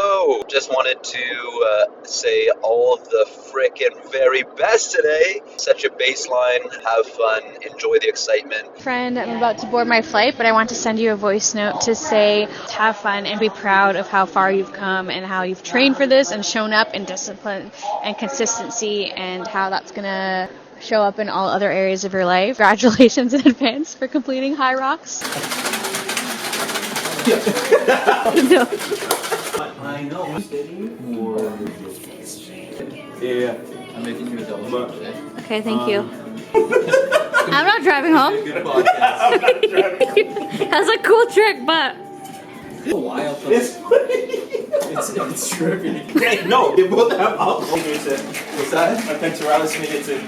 hello. Just wanted to say all of the frickin' very best today. Set your baseline, have fun, enjoy the excitement. Friend, I'm about to board my flight, but I want to send you a voice note to say have fun and be proud of how far you've come and how you've trained for this and shown up in discipline and consistency and how that's going to show up in all other areas of your life. Congratulations in advance for completing HYROX. No. I know. Yeah. I'm making you a double shot today. Okay, thank you. I'm not driving home. Good podcast. That's a cool trick, but... It's a wild it's trippy. Hey, no, they both have alcohol. What's that? A pentaralis major.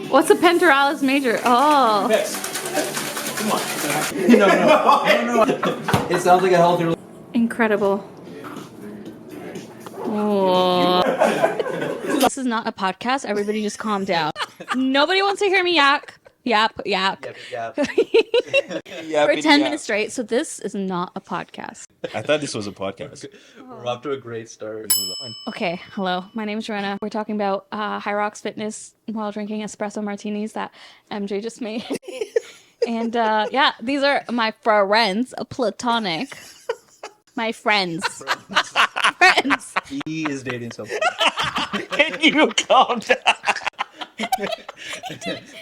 What's a pentaralis major? Oh. Yes. Come on. No. It sounds like a healthy. Incredible. Oh. This is not a podcast. Everybody just calm down. Nobody wants to hear me yap. For 10 minutes straight. So this is not a podcast. I thought this was a podcast. We're off to a great start. Okay, hello. My name is Joanna. We're talking about HYROX fitness while drinking espresso martinis that MJ just made. And yeah, these are my friends, platonic. My friends. Friends. He is dating someone. Can you calm down?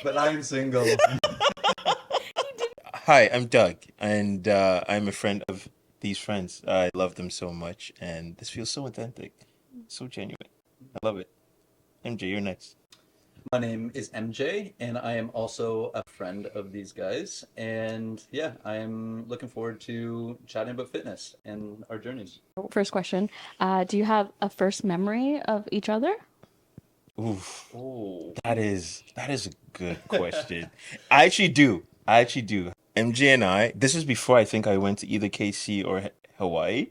But I'm single. Hi, I'm Doug, and I'm a friend of these friends. I love them so much, and this feels so authentic, so genuine. I love it. MJ, you're next. My name is MJ, and I am also a friend of these guys. And yeah, I am looking forward to chatting about fitness and our journeys. First question. Do you have a first memory of each other? Oof, Oh. that is a good question. I actually do. MJ and I. This was before I think I went to either KC or Hawaii.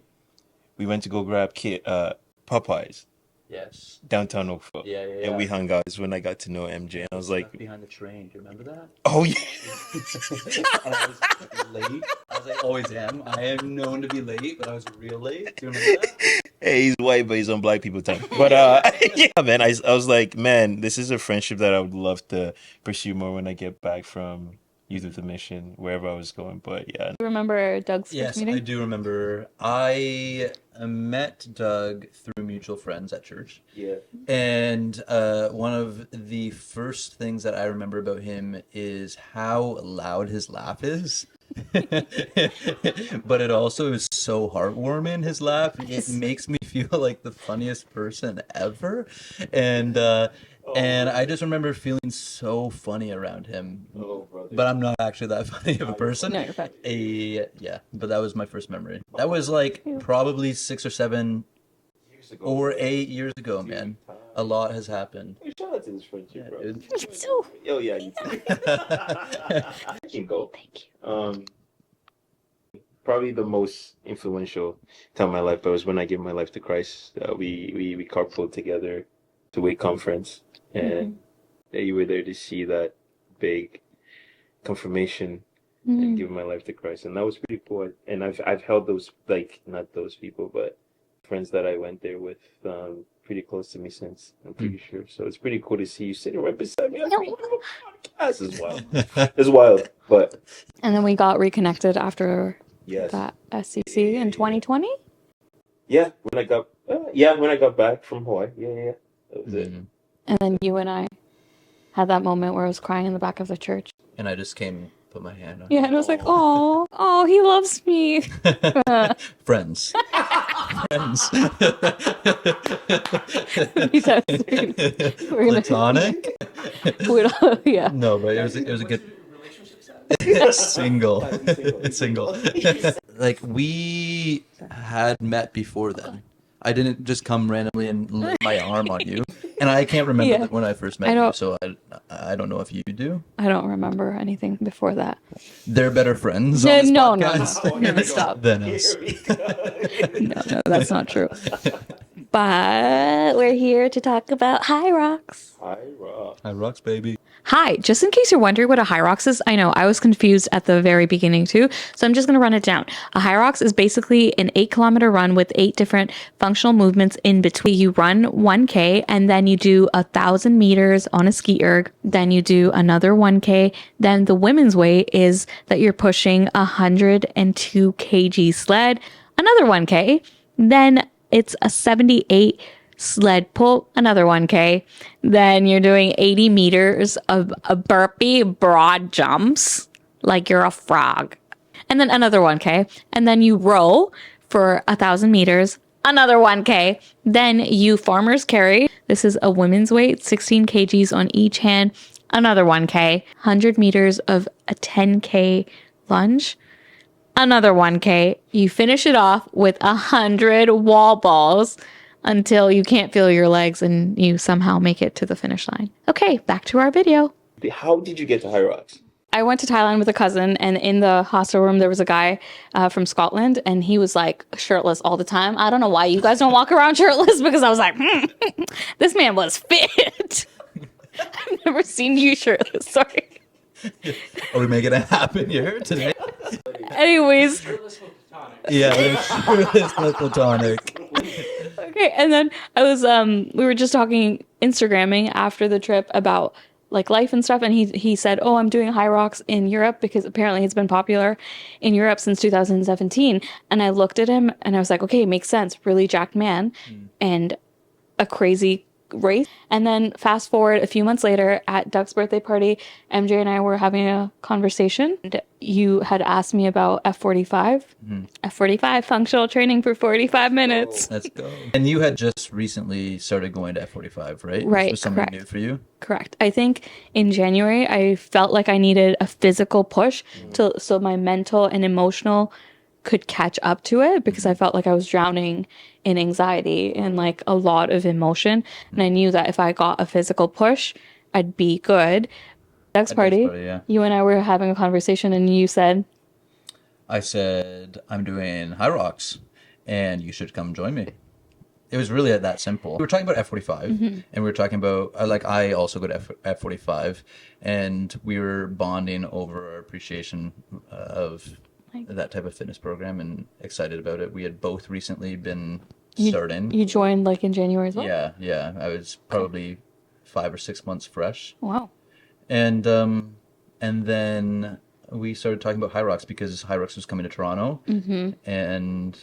We went to go grab Popeyes. Yes. Downtown Oakville. Yeah. And we hung out. Is when I got to know MJ, and I was like, Behind the train. Do you remember that? oh yeah. And I was late, as I always am. I am known to be late, but I was real late. Do you remember that? Hey, he's white, but he's on black people time. But yeah, man, I was like, man, this is a friendship that I would love to pursue more when I get back from Youth with a Mission, wherever I was going. But yeah. Do you remember Doug's Yes, first meeting? I do remember. I met Doug through mutual friends at church. Yeah. And one of the first things that I remember about him is how loud his laugh is. But it also is so heartwarming, his laugh. It makes me feel like the funniest person ever. And I just remember feeling so funny around him. Oh, brother. But I'm not actually that funny of a person. No, you're fine. Yeah, but that was my first memory. That was like probably 6 or 7 or 8 years ago, man. A lot has happened. Hey, shout out to this friendship, bro. Dude. Oh yeah, you can go. Thank you. Probably the most influential time of my life was when I gave my life to Christ. We carpooled together to Wake Conference, and you were there to see that big confirmation and give my life to Christ, and that was pretty cool. And I've held those, like, not those people, but friends that I went there with pretty close to me since, I'm pretty sure. So it's pretty cool to see you sitting right beside me on the podcast. It's wild. It's wild, but And then we got reconnected after yes. that SCC in 2020? Yeah, when I got back from Hawaii. Yeah. That was it. And then you and I had that moment where I was crying in the back of the church. And I just came, put my hand on. Yeah, and I was like, oh, he loves me. Friends. Friends. Platonic? Yeah. No, but it was a good. Single. Like, we had met before then. I didn't just come randomly and lay my arm on you. And I can't remember when I first met you, so I don't know if you do. I don't remember anything before that. They're better friends on this podcast No, stop. than us. No, that's not true. But we're here to talk about HYROX. HYROX. HYROX, baby. Hi, just in case you're wondering what a HYROX is, I know I was confused at the very beginning too, so I'm just going to run it down. A HYROX is basically an 8-kilometer run with 8 different functional movements in between. You run 1K and then you do 1,000 meters on a ski erg, then you do another 1K. Then the women's weight is that you're pushing 102 kg sled, another 1K, then it's a 78 sled pull, another 1K. Then you're doing 80 meters of a burpee broad jumps like you're a frog. And then another 1K. And then you row for 1,000 meters, another 1K. Then you farmer's carry. This is a women's weight, 16 kgs on each hand, another 1K. 100 meters of a 10K lunge, another 1K. You finish it off with 100 wall balls until you can't feel your legs and you somehow make it to the finish line. Okay, back to our video. How did you get to HYROX? I went to Thailand with a cousin, and in the hostel room, there was a guy from Scotland, and he was like shirtless all the time. I don't know why you guys don't walk around shirtless, because I was like, this man was fit. I've never seen you shirtless, sorry. Are we making it happen here today? Anyways. Yeah, it's platonic. Okay, and then I was we were just talking Instagramming after the trip about like life and stuff, and he said, "Oh, I'm doing HYROX in Europe because apparently it's been popular in Europe since 2017." And I looked at him and I was like, "Okay, makes sense. Really jacked man and a crazy race." And then fast forward a few months later at Doug's birthday party, MJ and I were having a conversation, and you had asked me about F45. F45 functional training for 45 minutes. Let's go. And you had just recently started going to F45, right? Right, This was something correct. new for you? Correct. I think in January I felt like I needed a physical push so my mental and emotional could catch up to it, because I felt like I was drowning in anxiety and like a lot of emotion, and I knew that if I got a physical push I'd be good. Next party, yeah. you and I were having a conversation and you said, I said, I'm doing HYROX and you should come join me. It was really that simple. We were talking about F45 and we were talking about, I also go to F45, and we were bonding over our appreciation of that type of fitness program and excited about it. We had both recently been starting. You joined like in January as well? Yeah. I was probably 5 or 6 months fresh. Wow. And then we started talking about HYROX because HYROX was coming to Toronto, and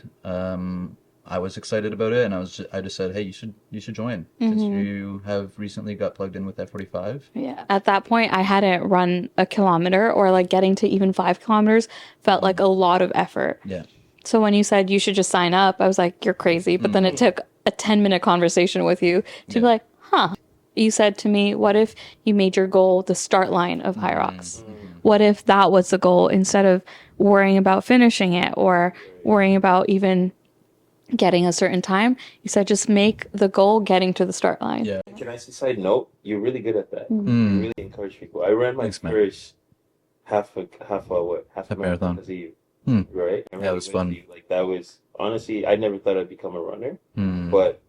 I was excited about it, and I just said, hey, you should join since you have recently got plugged in with F45. Yeah. At that point, I hadn't run a kilometer, or like getting to even 5 kilometers felt like a lot of effort. Yeah. So when you said you should just sign up, I was like, you're crazy. But then it took a 10-minute conversation with you to be like, huh. You said to me, what if you made your goal the start line of HYROX? What if that was the goal instead of worrying about finishing it or worrying about even getting a certain time? You said just make the goal getting to the start line. Yeah. Can I say side note? You're really good at that. You really encourage people. I ran my Thanks, man. first half a marathon. because of you, Hmm. right? Yeah, it was fun. Like that was honestly, I never thought I'd become a runner, Hmm. but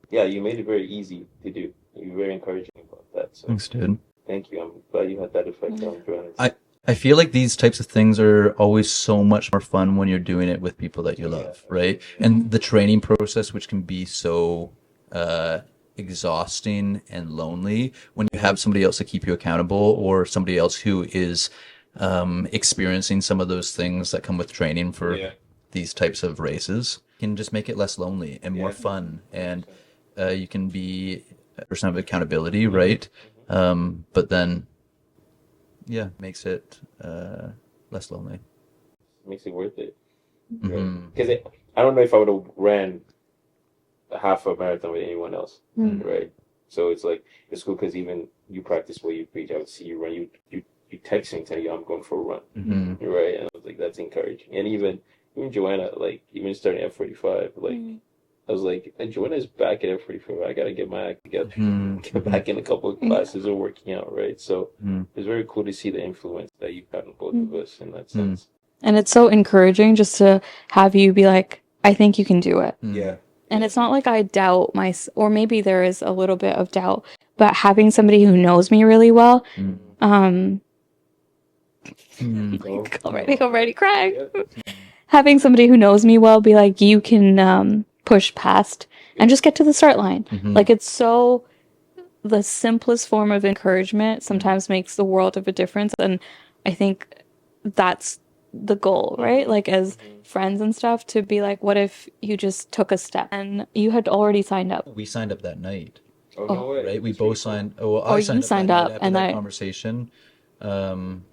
yeah, you made it very easy to do. You're very encouraging about that. So Thanks, dude. thank you. I'm glad you had that effect on Joanna. I feel like these types of things are always so much more fun when you're doing it with people that you love, right? And the training process, which can be so exhausting and lonely, when you have somebody else to keep you accountable, or somebody else who is experiencing some of those things that come with training for these types of races, can just make it less lonely and more fun. And you can be a person of accountability, right? But then, makes it less lonely. Makes it worth it. Because I don't know if I would have ran half a marathon with anyone else, right? So it's like, it's cool because even you practice what you preach. I would see you run. You text me telling you I'm going for a run, right? And I was like, that's encouraging. And even Joanna, like even starting at 45, like I was like, Joanna's back at F45. I gotta get my act together, get back in a couple of classes or working out, right? So it's very cool to see the influence that you've had on both of us in that sense. And it's so encouraging just to have you be like, I think you can do it. Yeah. And it's not like I doubt or maybe there is a little bit of doubt, but having somebody who knows me really well, already crying. Having somebody who knows me well be like, you can push past and just get to the start line. Like, it's so, the simplest form of encouragement sometimes makes the world of a difference. And I think that's the goal, right? Like, as friends and stuff, to be like, what if you just took a step and you had already signed up? We signed up that night, Oh, no way. right? We That's both pretty signed. Oh, well, Oh, I you signed up signed that up, night after and that I- conversation. And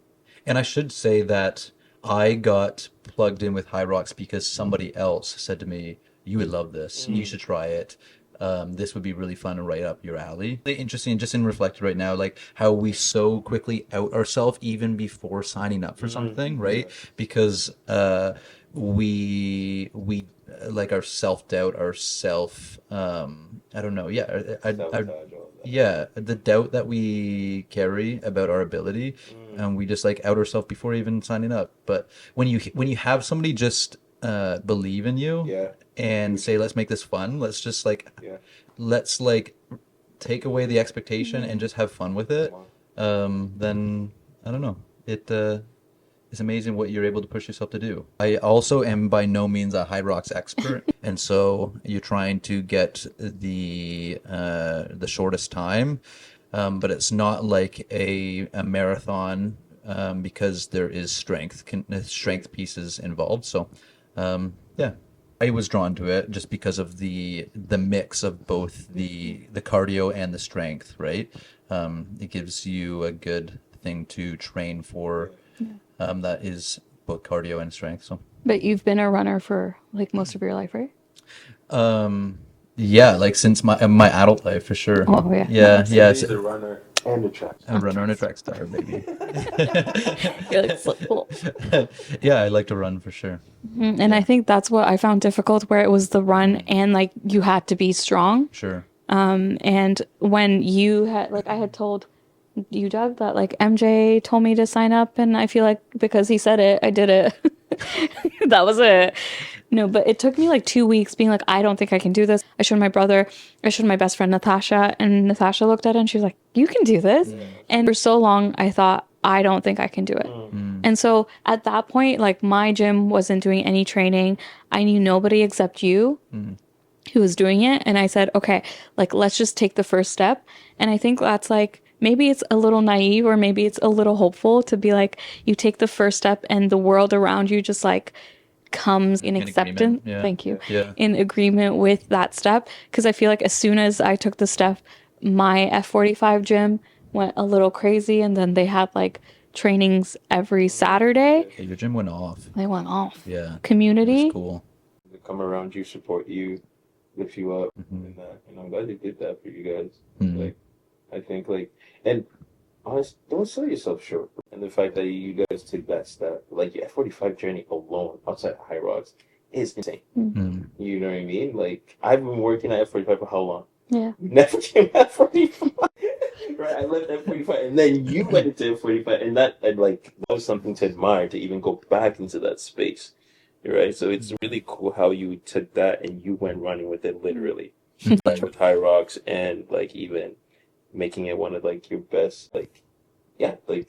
I should say that I got plugged in with HYROX because somebody else said to me, "You would love this. You should try it. This would be really fun and right up your alley." Really interesting, just in reflected right now, like how we so quickly out ourselves even before signing up for something, right? Because we like our self-doubt, our self I don't know, yeah, Sabotage, all that. yeah, the doubt that we carry about our ability, and we just like out ourselves before even signing up. But when you have somebody just believe in you, Yeah. and say, let's make this fun, let's just like Yeah. let's like take away the expectation and just have fun with it, then I don't know, it's amazing what you're able to push yourself to do. I also am by no means a HYROX expert, and so you're trying to get the shortest time, but it's not like a marathon, because there is strength pieces involved. So yeah, I was drawn to it just because of the mix of both the cardio and the strength, right? It gives you a good thing to train for. That is both cardio and strength. So But you've been a runner for like most of your life, right? yeah, like since my adult life for sure. Oh, yeah. Yeah, Nice. yeah. He's a runner and a track. A runner and a track star, baby. You're like, so cool. Yeah, I like to run for sure. And I think that's what I found difficult, where it was the run and like you had to be strong. Sure. And when you had, like, I had told you, Doug, that like MJ told me to sign up, and I feel like because he said it, I did it. That was it. No, but it took me like 2 weeks being like, I don't think I can do this. I showed my brother, I showed my best friend Natasha, and Natasha looked at it and she was like, you can do this. And for so long, I thought, I don't think I can do it. And so at that point, like, my gym wasn't doing any training. I knew nobody except you who was doing it. And I said, okay, like, let's just take the first step. And I think that's like, maybe it's a little naive, or maybe it's a little hopeful to be like, you take the first step and the world around you just like comes in acceptance. agreement, yeah. Thank you. Yeah. In agreement with that step. Because I feel like as soon as I took the step, my F45 gym went a little crazy, and then they had like trainings every Saturday. Yeah, your gym went off. They went off. Yeah. Community. That's cool. They come around you, support you, lift you up, and I'm glad they did that for you guys. Like, I think, like, and honest, don't sell yourself short. And the fact that you guys took that step, like, your F45 journey alone outside HYROX is insane. You know what I mean? Like, I've been working at F45 for how long? Yeah. You never came at F45. Right, I left F45, and then you went into F45, and that was something to admire, to even go back into that space. Right, so it's really cool how you took that and you went running with it, literally, like with HYROX, and like even making it one of like your best, like, yeah, like,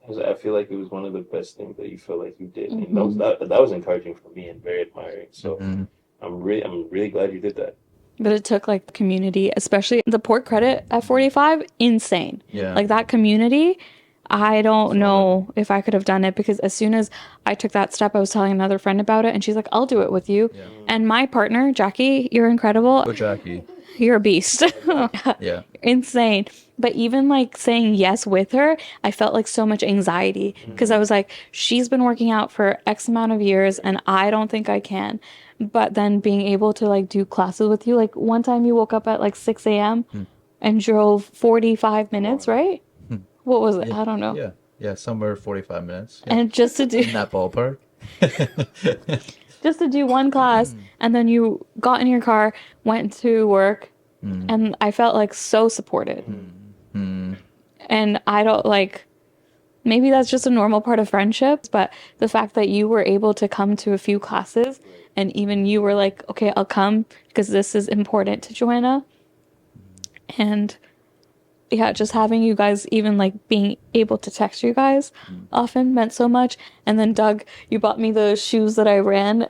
I feel like it was one of the best things that you feel like you did, and that was encouraging for me and very admiring. So I'm really glad you did that. But it took like the community, especially the port credit at 45, insane. Yeah. Like that community, I don't know if I could have done it, because as soon as I took that step, I was telling another friend about it, and she's like, I'll do it with you. Yeah. And my partner, Jackie, you're incredible. Oh, Jackie. You're a beast. Yeah. Insane. But even like saying yes with her, I felt like so much anxiety, because I was like, she's been working out for X amount of years and I don't think I can. But then being able to like do classes with you, like one time you woke up at like 6 a.m. and drove 45 minutes, right? What was it? Yeah. I don't know. Yeah. Yeah, somewhere 45 minutes. Yeah. And just to do In that ballpark. just to do one class, and then you got in your car, went to work, and I felt like so supported. And I don't like, maybe that's just a normal part of friendships, but the fact that you were able to come to a few classes and even you were like, okay, I'll come because this is important to Joanna. And yeah, just having you guys, even like being able to text you guys often meant so much. And then Doug, you bought me the shoes that I ran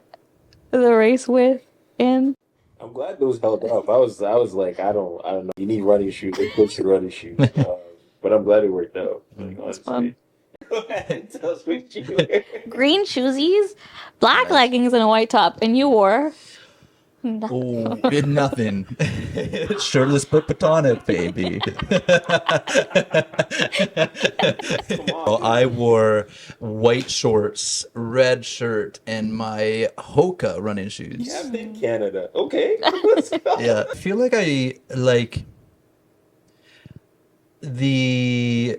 the race with in. I'm glad those held up. I was like, I don't know. You need running shoes. They put your running shoes. But I'm glad it worked out. Like, honestly. Fun. Go ahead, tell us what you wear. Green shoesies, black leggings, and a white top. And you wore nothing. Oh, did nothing. Shirtless but platonic, baby. Well, I wore white shorts, red shirt, and my Hoka running shoes. Captain Canada. Okay, let's go. Yeah, I feel like I like the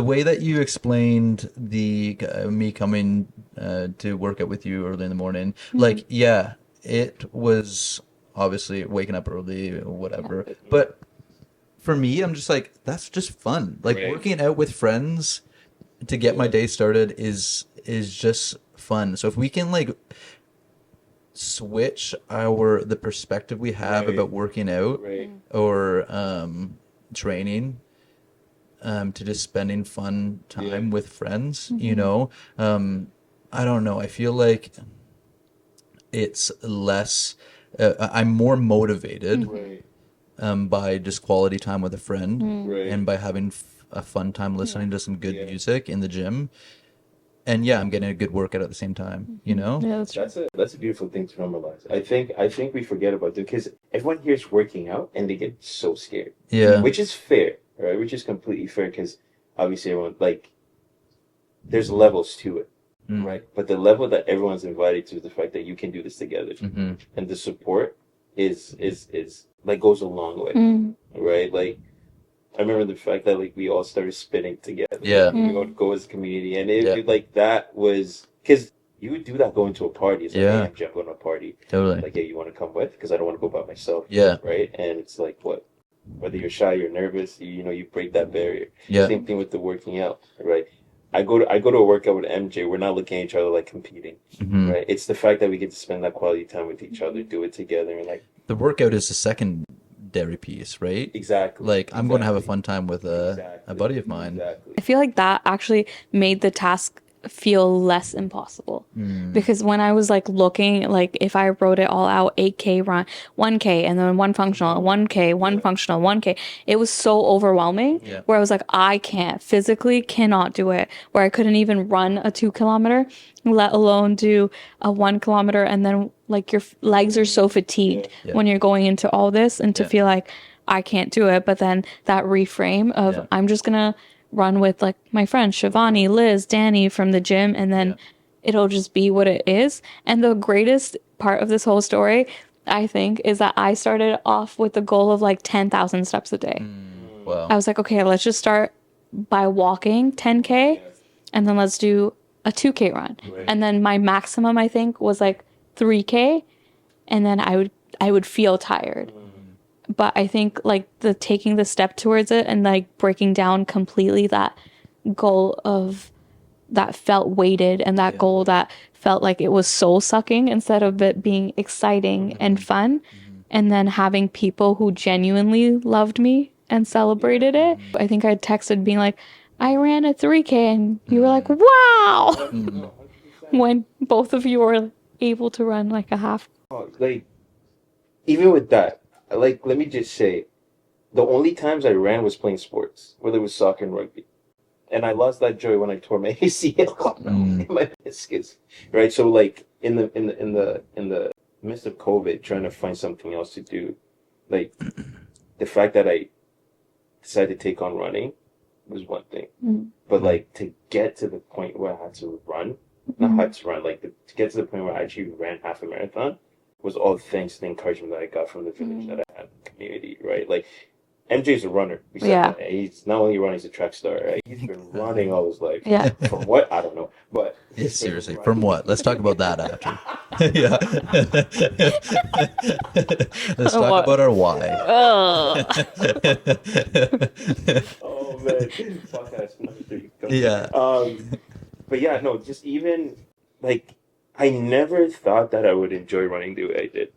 way that you explained the me coming to work out with you early in the morning. Like, yeah, it was obviously waking up early or whatever, but for me, I'm just like, that's just fun. Like, working out with friends to get my day started is just fun. So if we can like switch the perspective we have about working out or training to just spending fun time with friends, you know, I don't know, I feel like it's less I'm more motivated by just quality time with a friend and by having a fun time listening to some good music in the gym. And yeah, I'm getting a good workout at the same time, you know? Yeah, that's true. That's a beautiful thing to normalize. I think we forget about it because everyone here is working out and they get so scared. Yeah. Which is fair, right? Which is completely fair because obviously everyone like there's levels to it, right? But the level that everyone's invited to is the fact that you can do this together, and the support is like goes a long way, right? Like I remember the fact that like we all started spinning together. Yeah. We would go as a community, and it like that was because you would do that going to a party. It's like, hey, I'm going to a party. Totally. Like, yeah, you want to come with? Because I don't want to go by myself. Yeah. Right. And it's like what? Whether you're shy, you're nervous, you break that barrier. Yeah. Same thing with the working out, right? I go to a workout with MJ. We're not looking at each other like competing, right? It's the fact that we get to spend that quality time with each other, do it together, and like the workout is the secondary piece, right? exactly. Like I'm going to have a fun time with a buddy of mine. Exactly. I feel like that actually made the task feel less impossible because when I was like looking, like if I wrote it all out, 8K run, 1K, and then one functional, 1K, one functional, 1K, it was so overwhelming where I was like, I physically cannot do it, where I couldn't even run a 2 kilometer, let alone do a 1 kilometer. And then like your legs are so fatigued when you're going into all this and to feel like I can't do it. But then that reframe of I'm just gonna run with like my friends Shivani, Liz, Danny from the gym, and then it'll just be what it is. And the greatest part of this whole story, I think, is that I started off with the goal of like 10,000 steps a day. Wow. I was like, okay, let's just start by walking 10K and then let's do a 2K run. And then my maximum, I think, was like 3K, and then I would feel tired. But I think like the taking the step towards it and like breaking down completely that goal of that felt weighted and that goal that felt like it was soul sucking instead of it being exciting and fun. And then having people who genuinely loved me and celebrated it. I think I texted being like, I ran a 3K, and you were like, wow. When both of you were able to run like a half. Like even with that, like, let me just say, the only times I ran was playing sports, whether it was soccer and rugby. And I lost that joy when I tore my ACL in my meniscus. Right? So like in the midst of COVID, trying to find something else to do, like the fact that I decided to take on running was one thing. But like to get to the point where I had to run, not had to run, like to get to the point where I actually ran half a marathon, was all thanks to the encouragement that I got from the village that I had in the community, right? Like, MJ's a runner. We said that. He's not only running, he's a track star, right? He's been running all his life. Yeah. From what? I don't know. But Seriously, from what? Let's talk about that after. Yeah. Let's talk about our why. oh man, podcast number 3. Yeah. But yeah, no, just even like I never thought that I would enjoy running the way I did.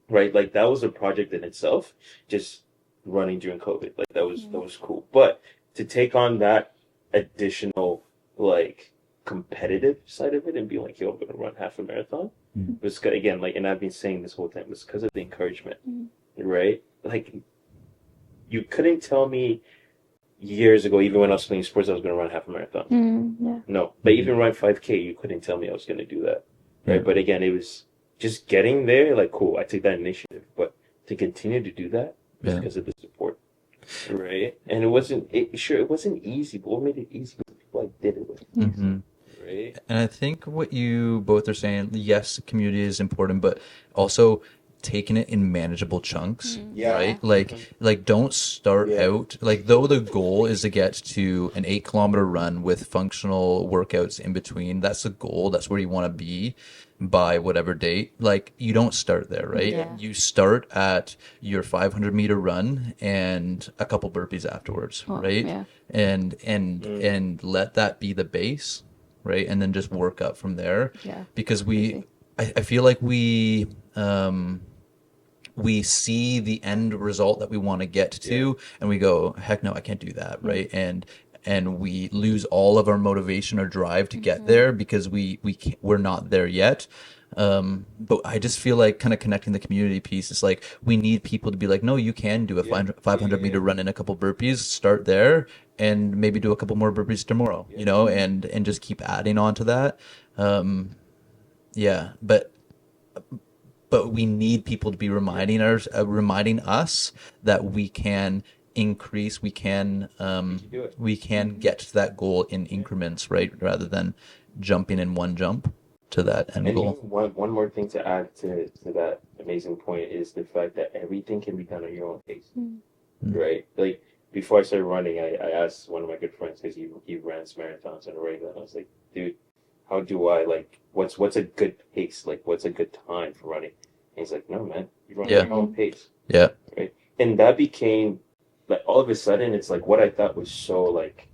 Right? Like that was a project in itself, just running during COVID. Like that was cool. But to take on that additional like competitive side of it and be like, yo, I'm gonna run half a marathon. Was again, like, and I've been saying this whole time, it's because of the encouragement. Right? Like you couldn't tell me years ago, even when I was playing sports, I was gonna run half a marathon. No. But even run 5K, you couldn't tell me I was gonna do that. Right? But again, it was just getting there, like, cool, I take that initiative. But to continue to do that was because of the support, right? And it wasn't easy, but what made it easy was the people I did it with, right? And I think what you both are saying, yes, community is important, but also taking it in manageable chunks, right? Like don't start out, like though the goal is to get to an 8-kilometer run with functional workouts in between, that's the goal, that's where you want to be by whatever date. Like you don't start there, right? You start at your 500-meter run and a couple burpees afterwards, right? And let that be the base, right? And then just work up from there, because I feel like we see the end result that we want to get to, and we go, heck no, I can't do that, right? And we lose all of our motivation or drive to get there because we're not there yet. But I just feel like kind of connecting the community piece is like, we need people to be like, no, you can do a 500-meter run in a couple burpees, start there, and maybe do a couple more burpees tomorrow, you know, and just keep adding on to that. But we need people to be reminding us that we can increase, we can get to that goal in increments, right? Rather than jumping in one jump to that end goal. One more thing to add to that amazing point is the fact that everything can be done at your own pace, right? Like before I started running, I asked one of my good friends, because he runs marathons on a regular, and I was like, dude, how do I, like, what's a good pace? Like, what's a good time for running? And he's like, no, man, you run at your own pace. Yeah. Right? And that became, like, all of a sudden, it's like what I thought was so, like,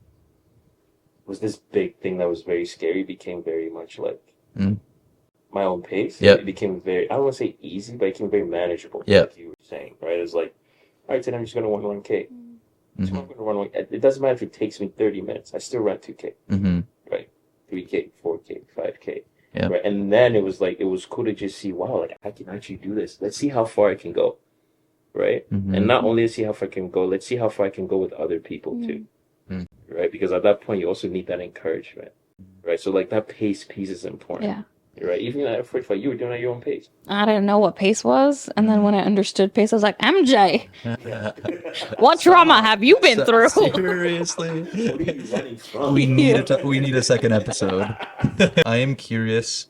was this big thing that was very scary became very much, like, my own pace. Yeah. It became very, I don't want to say easy, but it became very manageable, like you were saying, right? It was like, all right, today I'm just going to run 1K. So I'm going to run 1K. It doesn't matter if it takes me 30 minutes. I still run 2K. Right? 3K, 4K, 5K. Yeah. Right? And then it was like, it was cool to just see, wow, like I can actually do this. Let's see how far I can go. Right? And not only see how far I can go, let's see how far I can go with other people too. Right? Because at that point, you also need that encouragement. Right? So like that pace piece is important. Yeah. Right? Even at first, like you were doing at your own pace. I didn't know what pace was. And then when I understood pace, I was like, MJ, what trauma have you been through? Seriously. What are you running from? We need a second episode. I am curious,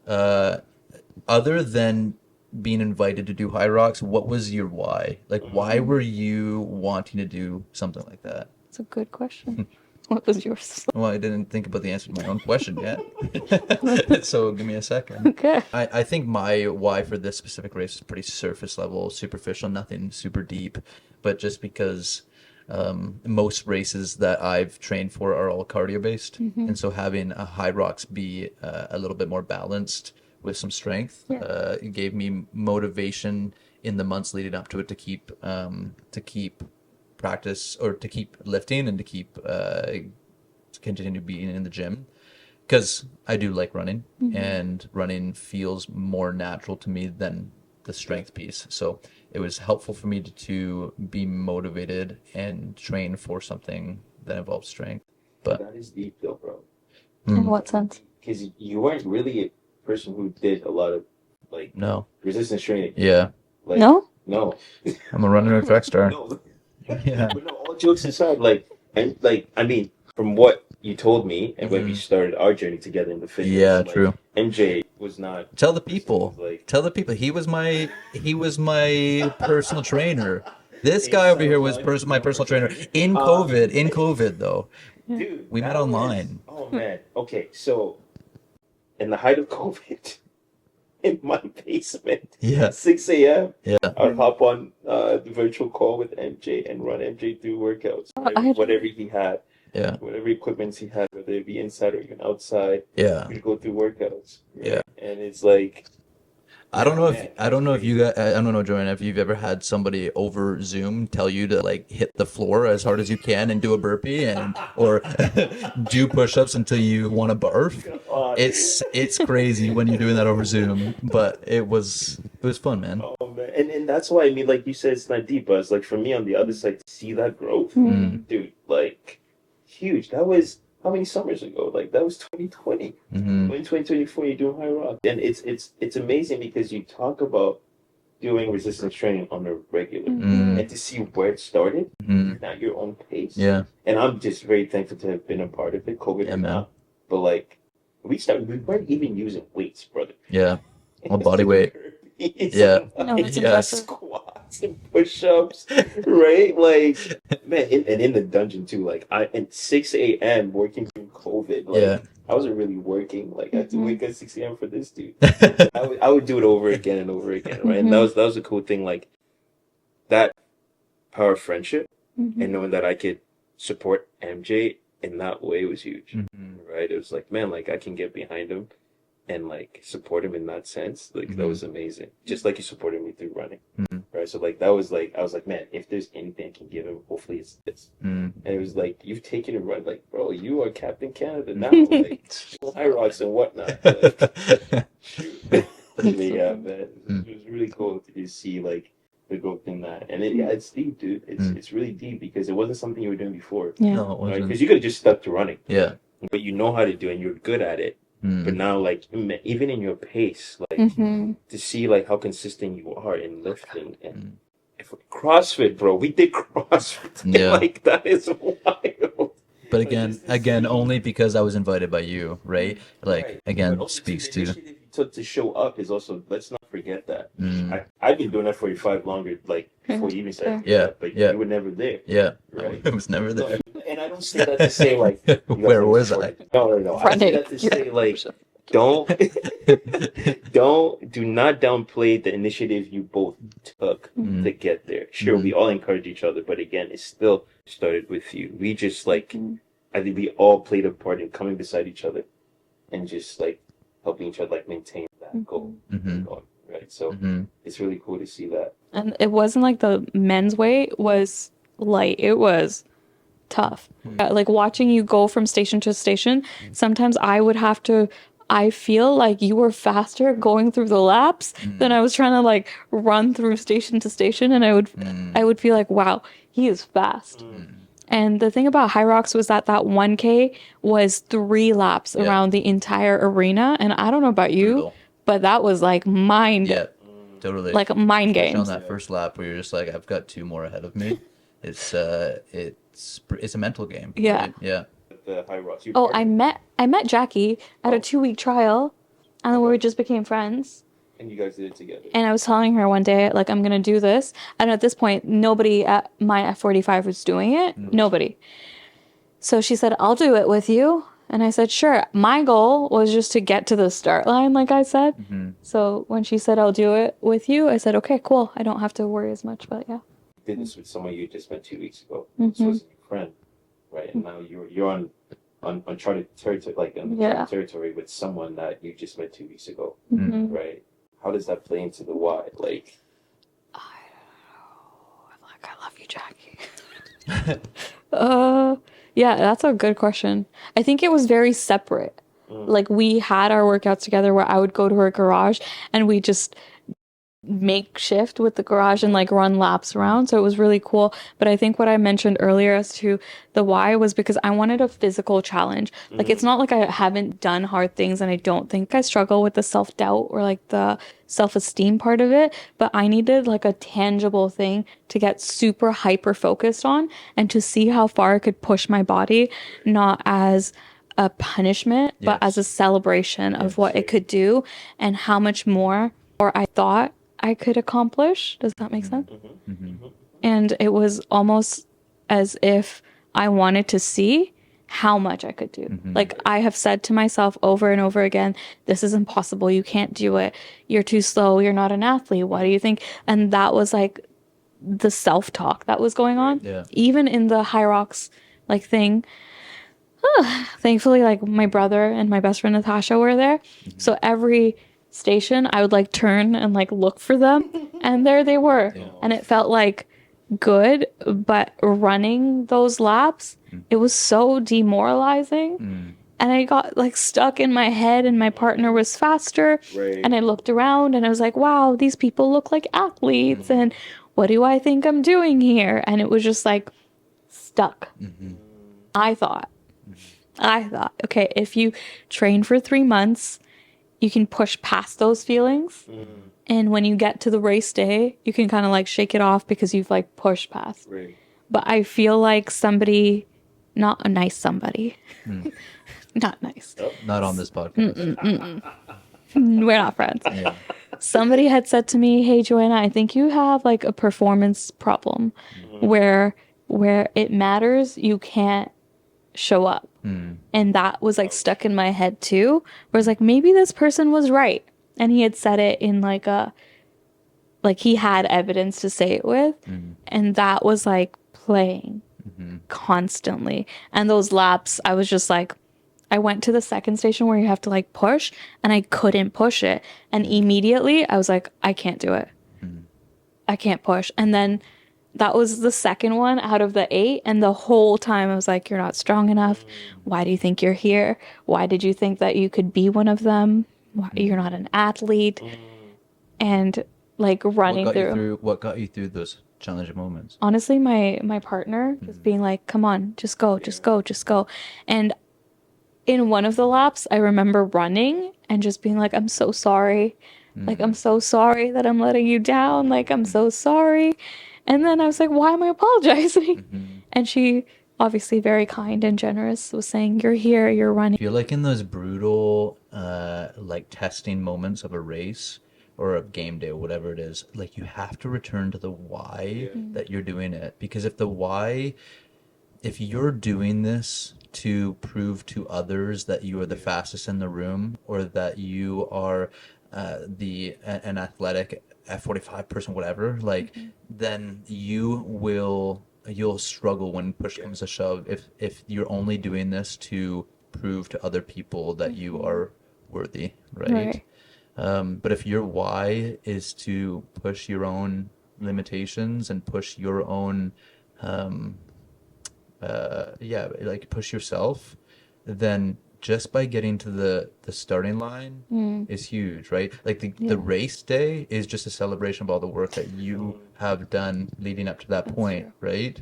other than being invited to do HYROX, what was your why? Like, why were you wanting to do something like that? That's a good question. What was yours? Well, I didn't think about the answer to my own question yet. So give me a second. Okay. I think my why for this specific race is pretty surface level, superficial, nothing super deep. But just because most races that I've trained for are all cardio based. And so having a HYROX be a little bit more balanced with some strength, it gave me motivation in the months leading up to it to keep practice, or to keep lifting, and to keep to continue being in the gym, because I do like running, and running feels more natural to me than the strength piece. So it was helpful for me to be motivated and train for something that involves strength. But that is deep though, bro. In what sense? Because you weren't really a person who did a lot of like resistance training. Yeah. Like, no. I'm a runner and track star. No. Yeah. But no, all jokes aside, I mean, from what you told me and when we started our journey together in the fitness. Yeah, true. MJ was not. Tell the people. He was my personal trainer. This guy over here was my personal trainer in COVID. In COVID, though. Dude, we met online. Oh man. Okay, so in the height of COVID, in my basement, 6 a.m. I'd hop on the virtual call with MJ and run MJ through workouts, whatever he had. Yeah. whatever equipment he had, whether it be inside or even outside. Yeah. We'd go through workouts. Right? Yeah. And it's like, I don't know man, I don't know if you got, I don't know, Joanna, if you've ever had somebody over Zoom tell you to like hit the floor as hard as you can and do a burpee and or do push-ups until you want to barf. God. It's crazy when you're doing that over Zoom, but it was fun, man. Oh man, and that's why I mean, like you said, it's not deep, but it's like for me on the other side to see that growth, dude, like huge. That was how many summers ago? Like that was 2020. Mm-hmm. In 2024, you're doing high rock, and it's amazing because you talk about doing resistance training on a regular, and to see where it started at your own pace. Yeah. And I'm just very thankful to have been a part of it, COVID or not. But like we weren't even using weights, brother. Yeah. All body weight. Yeah. No, that's Yeah. impressive. Squats and push-ups, right? Like, man, and in the dungeon too. Like, at 6 a.m. working through COVID. Like, Yeah. I wasn't really working. Like, I had to wake at 6 a.m. for this dude. I would do it over again and over again, right? And that was a cool thing. Like, that power of friendship and knowing that I could support MJ in that way was huge, right? It was like, man, like I can get behind him and like support him in that sense. Like that was amazing. Just like you supported me through running, right? So like that was like I was like, man, if there's anything I can give him, hopefully it's this. And it was like you've taken a run, like bro, you are Captain Canada now, like HYROX and whatnot. Like, shoot. Yeah, man, it was really cool to see like the growth in that, and it's deep, dude. It's really deep because it wasn't something you were doing before, Yeah. No, it right? wasn't. Because you could have just stuck to running, Yeah. but you know how to do it and you're good at it. But now, like even in your pace, like to see like how consistent you are in lifting and if CrossFit, bro, we did CrossFit. Yeah. Like that is wild. But again, only because I was invited by you, right? Like Right. again, But also, speaks the to initiative you took to show up is also, let's not forget that. I've been doing that for you 5 longer, like before you even started. Yeah, But yeah. you were never there. yeah. Right. I was never there. And I don't say that to say like you guys Where never was supported. No. I say that to say like don't do not downplay the initiative you both took to get there. Sure, we all encourage each other, but again, it still started with you. We just like I think we all played a part in coming beside each other and just like helping each other like maintain that goal. Right. So it's really cool to see that. And it wasn't like the men's weight was light. It was tough. Like watching you go from station to station, sometimes I feel like you were faster going through the laps than I was trying to like run through station to station, and I would feel like, wow, he is fast. And the thing about HYROX was that 1K was 3 laps around the entire arena, and I don't know about you, Brutal. but that was like mind Totally. like mind Especially games. on that first lap where you're just like, I've got 2 more ahead of me. It's a mental game. Yeah. Right? Yeah. The HYROX. Oh, I met Jackie at a 2-week trial, and we just became friends. And you guys did it together. And I was telling her one day, like, I'm gonna do this. And at this point, nobody at my F45 was doing it. Nobody. So she said, I'll do it with you. And I said, sure. My goal was just to get to the start line, like I said. So when she said, I'll do it with you, I said, okay, cool. I don't have to worry as much, but yeah. You did this with someone you just met 2 weeks ago. This was your friend, right? And now you're on uncharted territory, like uncharted territory with someone that you just met 2 weeks ago, right? How does that play into the why? Like, I don't know. Like, I love you, Jackie. Yeah, that's a good question. I think it was very separate. Like, we had our workouts together where I would go to her garage and we just makeshift with the garage and like run laps around, so it was really cool. But I think what I mentioned earlier as to the why was because I wanted a physical challenge. Like, it's not like I haven't done hard things, and I don't think I struggle with the self-doubt or like the self-esteem part of it, but I needed like a tangible thing to get super hyper focused on and to see how far I could push my body, not as a punishment but as a celebration of what it could do and how much more or I thought I could accomplish. Does that make sense? And it was almost as if I wanted to see how much I could do. Like, I have said to myself over and over again, this is impossible. You can't do it. You're too slow. You're not an athlete. What do you think? And that was like the self-talk that was going on. Even in the HYROX like thing, Thankfully, like my brother and my best friend Natasha were there. So every station I would like turn and like look for them, and there they were. And it felt like good, but running those laps, it was so demoralizing. And I got like stuck in my head, and my partner was faster. Right. And I looked around and I was like, wow, these people look like athletes. And what do I think I'm doing here? And it was just like stuck. I thought, okay, if you train for 3 months, you can push past those feelings. And when you get to the race day, you can kind of like shake it off because you've like pushed past. Right. But I feel like somebody, not a nice somebody, not nice. Not on this podcast. We're not friends. Yeah. Somebody had said to me, "Hey, Joanna, I think you have like a performance problem where it matters, you can't show up." And that was like stuck in my head too. Where it's like, maybe this person was right. And he had said it in like he had evidence to say it with. And that was like playing constantly. And those laps, I was just like, I went to the second station where you have to like push, and I couldn't push it. And immediately I was like, I can't do it. I can't push. And then that was the second one out of the 8. And the whole time I was like, you're not strong enough. Why do you think you're here? Why did you think that you could be one of them? You're not an athlete. And like running What got you through those challenging moments? Honestly, my partner just being like, come on, just go, just go, just go. And in one of the laps, I remember running and just being like, I'm so sorry. Like, I'm so sorry that I'm letting you down. Like, I'm so sorry. And then I was like, why am I apologizing? And she, obviously very kind and generous, was saying, you're here, you're running. I feel like in those brutal, like testing moments of a race or a game day or whatever it is, like you have to return to the why that you're doing it. Because if you're doing this to prove to others that you are the fastest in the room, or that you are an athletic F45 person, whatever, like then you'll struggle when push comes to shove if you're only doing this to prove to other people that you are worthy, right? But if your why is to push your own limitations and push your own like push yourself, then just by getting to the starting line is huge, right? Like the race day is just a celebration of all the work that you have done leading up to that point, right?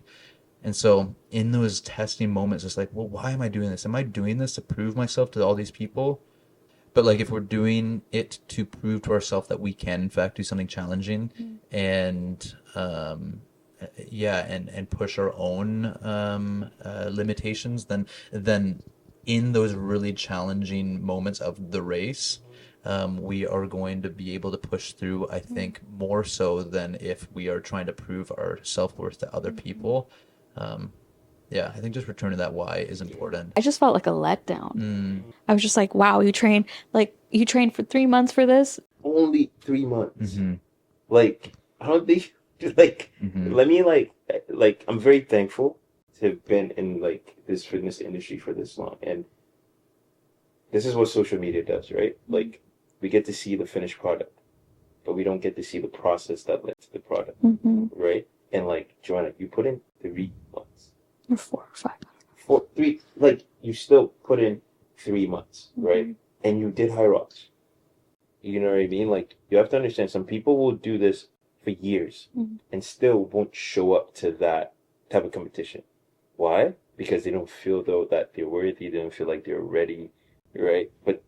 And so in those testing moments, it's like, well, why am I doing this? Am I doing this to prove myself to all these people? But like if we're doing it to prove to ourselves that we can in fact do something challenging and and push our own limitations, then in those really challenging moments of the race, we are going to be able to push through, I think, more so than if we are trying to prove our self-worth to other people. I think just returning that why is important. I just felt like a letdown. I was just like, wow, you trained for 3 months for this? Only 3 months. Like, I don't think, like, let me, like, I'm very thankful to have been in, like, this fitness industry for this long. And this is what social media does, right? Like, we get to see the finished product, but we don't get to see the process that led to the product, right? And, like, Joanna, you put in 3 months. Or 4 or 5. 3, like, you still put in 3 months, right? And you did HYROX. You know what I mean? Like, you have to understand, some people will do this for years and still won't show up to that type of competition. Why? Because they don't feel, though, that they're worthy. They don't feel like they're ready, right? But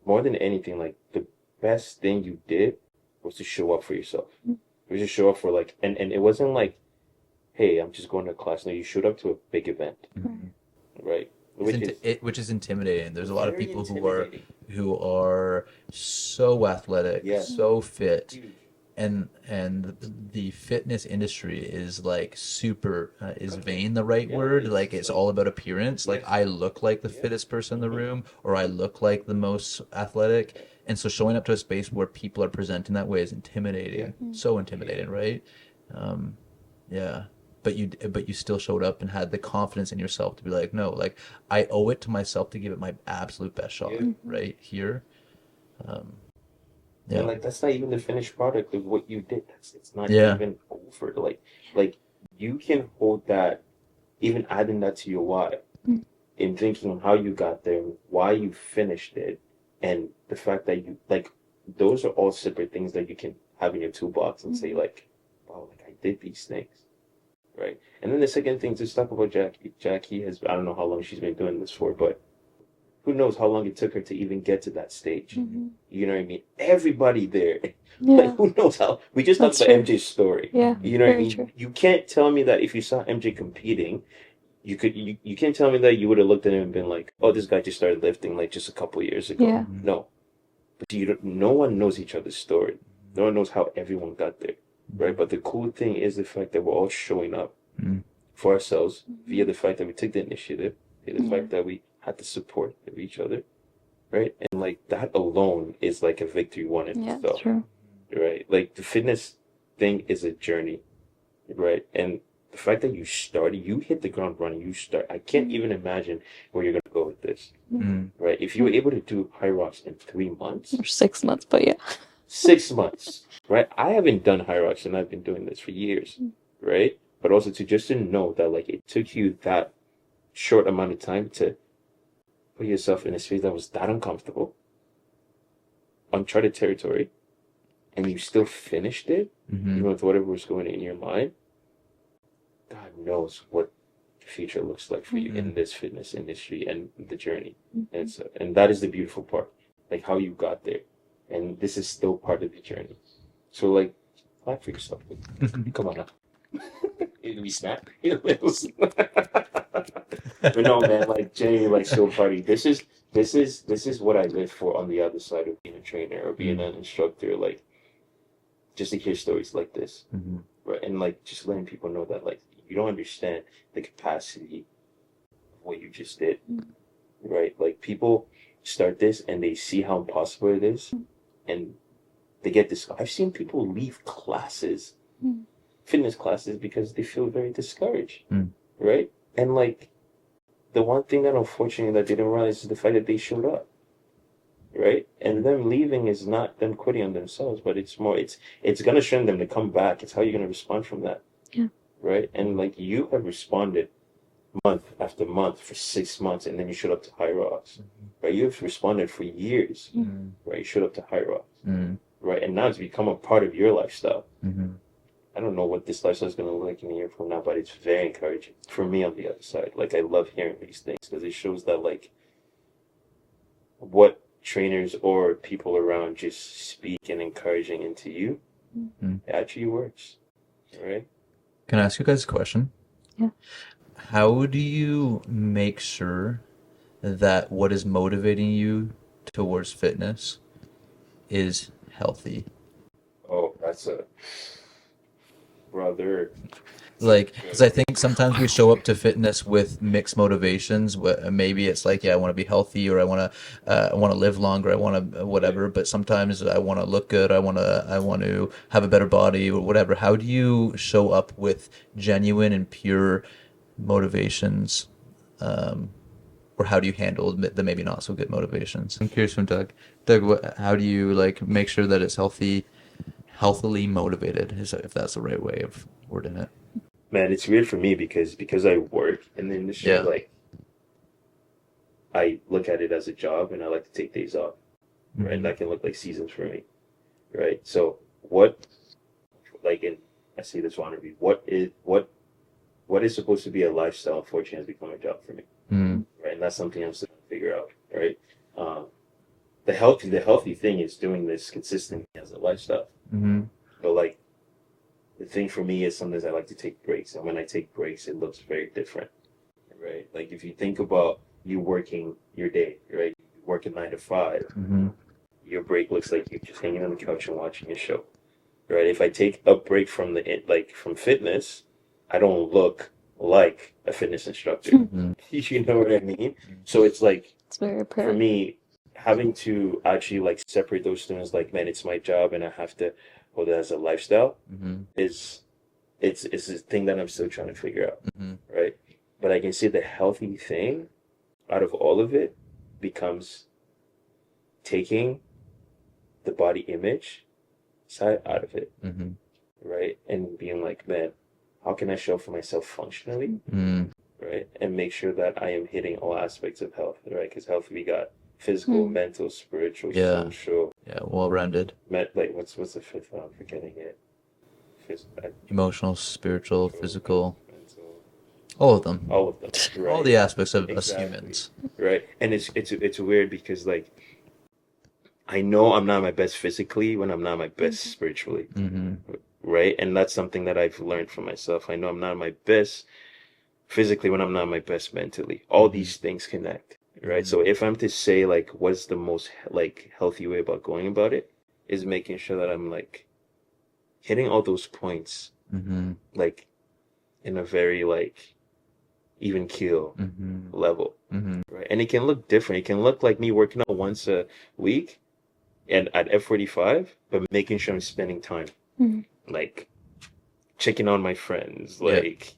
more than anything, like, the best thing you did was to show up for yourself. It was to show up for, like, and it wasn't like, hey, I'm just going to class. No, you showed up to a big event, right? Which is intimidating. There's a lot of people who are so athletic, so fit, and the fitness industry is like super is vain the right word? Like it's all about appearance. Like I look like the fittest person in the room, or I look like the most athletic, and so showing up to a space where people are presenting that way is intimidating. So intimidating, right? but you still showed up and had the confidence in yourself to be like, no, like I owe it to myself to give it my absolute best shot, right here. Yeah. And like that's not even the finished product of what you did. It's not Yeah. even over. Like you can hold that, even adding that to your why, in thinking on how you got there, why you finished it, and the fact that you like those are all separate things that you can have in your toolbox and say like, wow, like I did these things, right? And then the second thing to talk about Jackie. Jackie has, I don't know how long she's been doing this for, but who knows how long it took her to even get to that stage. You know what I mean? Everybody there. Like who knows how we just talked about MJ's story. Yeah. You know what I very mean? true. You can't tell me that if you saw MJ competing, you can't tell me that you would have looked at him and been like, oh, this guy just started lifting like just a couple years ago. Yeah. No. But no one knows each other's story. No one knows how everyone got there. Right? But the cool thing is the fact that we're all showing up for ourselves via the fact that we took the initiative, via the fact that we had the support of each other. Right? And like that alone is like a victory won in Yeah, itself. true. Right? Like the fitness thing is a journey. Right? And the fact that you hit the ground running, I can't even imagine where you're going to go with this. Right? If you were able to do HYROX in 3 months, Or 6 months, but yeah. 6 months, right? I haven't done HYROX and I've been doing this for years, right? But also to know that like it took you that short amount of time to put yourself in a space that was that uncomfortable, uncharted territory, and you still finished it, even with whatever was going in your mind. God knows what the future looks like for you in this fitness industry and the journey. And that is the beautiful part, like how you got there. And this is still part of the journey. So like, clap for yourself. Come on now. We snap. But no, man, like genuinely, like so party. This is what I live for on the other side of being a trainer or being an instructor. Like, just to hear stories like this, right? And like just letting people know that like you don't understand the capacity of what you just did, right? Like people start this and they see how impossible it is, and they get this. I've seen people leave classes, fitness classes, because they feel very discouraged, right? And like the one thing that unfortunately that they didn't realize is the fact that they showed up. Right? And them leaving is not them quitting on themselves, but it's more, it's going to strengthen them to come back. It's how you're going to respond from that. Yeah. Right? And like you have responded month after month for 6 months, and then you showed up to HYROX. Right? You've responded for years. Right? You showed up to HYROX. Right? And now it's become a part of your lifestyle. I don't know what this lifestyle is going to look like in a year from now, but it's very encouraging for me on the other side. Like I love hearing these things because it shows that like what trainers or people around just speak and encouraging into you, it actually works. Right? Can I ask you guys a question? Yeah. How do you make sure that what is motivating you towards fitness is healthy? Oh, that's a brother. Like, because I think sometimes we show up to fitness with mixed motivations. Maybe it's like, yeah, I want to be healthy, or I want to live longer, I want to whatever. But sometimes I want to look good, I want to have a better body, or whatever. How do you show up with genuine and pure motivations, or how do you handle the maybe not so good motivations? I'm curious from Doug. Doug, how do you like make sure that it's healthily motivated? If that's the right way of wording it. Man, it's weird for me because I work in the industry. Like, I look at it as a job, and I like to take days off. Right? And that can look like seasons for me. Right? So what, like, I say this one review. What is supposed to be a lifestyle, unfortunately, has become a job for me. Right? And that's something I'm still trying to figure out. Right? The healthy thing is doing this consistently as a lifestyle. But like, the thing for me is sometimes I like to take breaks, and when I take breaks, it looks very different, right? Like if you think about you working your day, right? You work a 9 to 5, your break looks like you're just hanging on the couch and watching a show, right? If I take a break from from fitness, I don't look like a fitness instructor. You know what I mean? So it's like, It's very for apparent. me, having to actually like separate those things, like, man, it's my job and I have to hold it as a lifestyle, is it's a thing that I'm still trying to figure out, right? But I can say the healthy thing out of all of it becomes taking the body image side out of it, right? And being like, man, how can I show up for myself functionally, right? And make sure that I am hitting all aspects of health, right? Because health, we got physical, mental, spiritual, social. Yeah, well-rounded. Like, what's the fifth one? I'm forgetting it. Emotional, spiritual, physical. Mental. All of them. All of them. Right? All the aspects of us humans. Right. And it's weird because, like, I know I'm not my best physically when I'm not my best spiritually. Right. And that's something that I've learned from myself. I know I'm not my best physically when I'm not my best mentally. All these things connect. Right. So if I'm to say, like, what's the most, like, healthy way about going about it, is making sure that I'm, like, hitting all those points, like, in a very, like, even keel level, right? And it can look different. It can look like me working out once a week and at F45, but making sure I'm spending time, like, checking on my friends, like,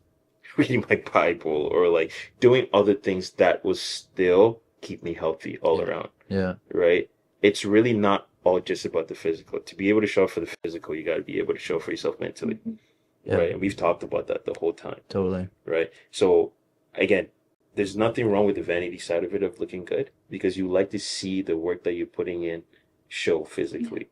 reading my Bible, or, like, doing other things that will still keep me healthy all around. Yeah. Right? It's really not all just about the physical. To be able to show up for the physical, you got to be able to show up for yourself mentally. Right? And we've talked about that the whole time. Totally. Right? So, again, there's nothing wrong with the vanity side of it, of looking good, because you like to see the work that you're putting in show physically.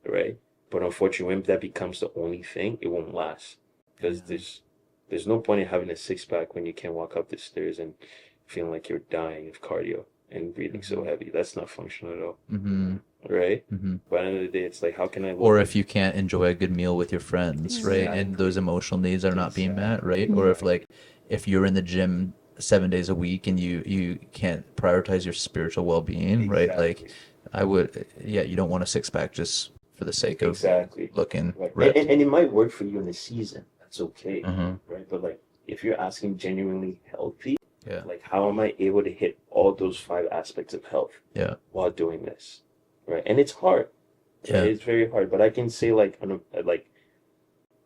Right? But unfortunately, when that becomes the only thing, it won't last. Because there's no point in having a six-pack when you can't walk up the stairs and feeling like you're dying of cardio and breathing so heavy. That's not functional at all. Right? But at the end of the day, it's like, how can I... Or if you can't enjoy a good meal with your friends, right? And those emotional needs are not being met, right? Or if you're in the gym 7 days a week and you can't prioritize your spiritual well-being, right? Like, you don't want a six-pack just for the sake of looking ripped. And it might work for you in the season. That's okay, right? But, like, if you're asking genuinely healthy, like, how am I able to hit all those 5 aspects of health while doing this, right? And it's hard. Yeah, it's very hard. But I can say, like,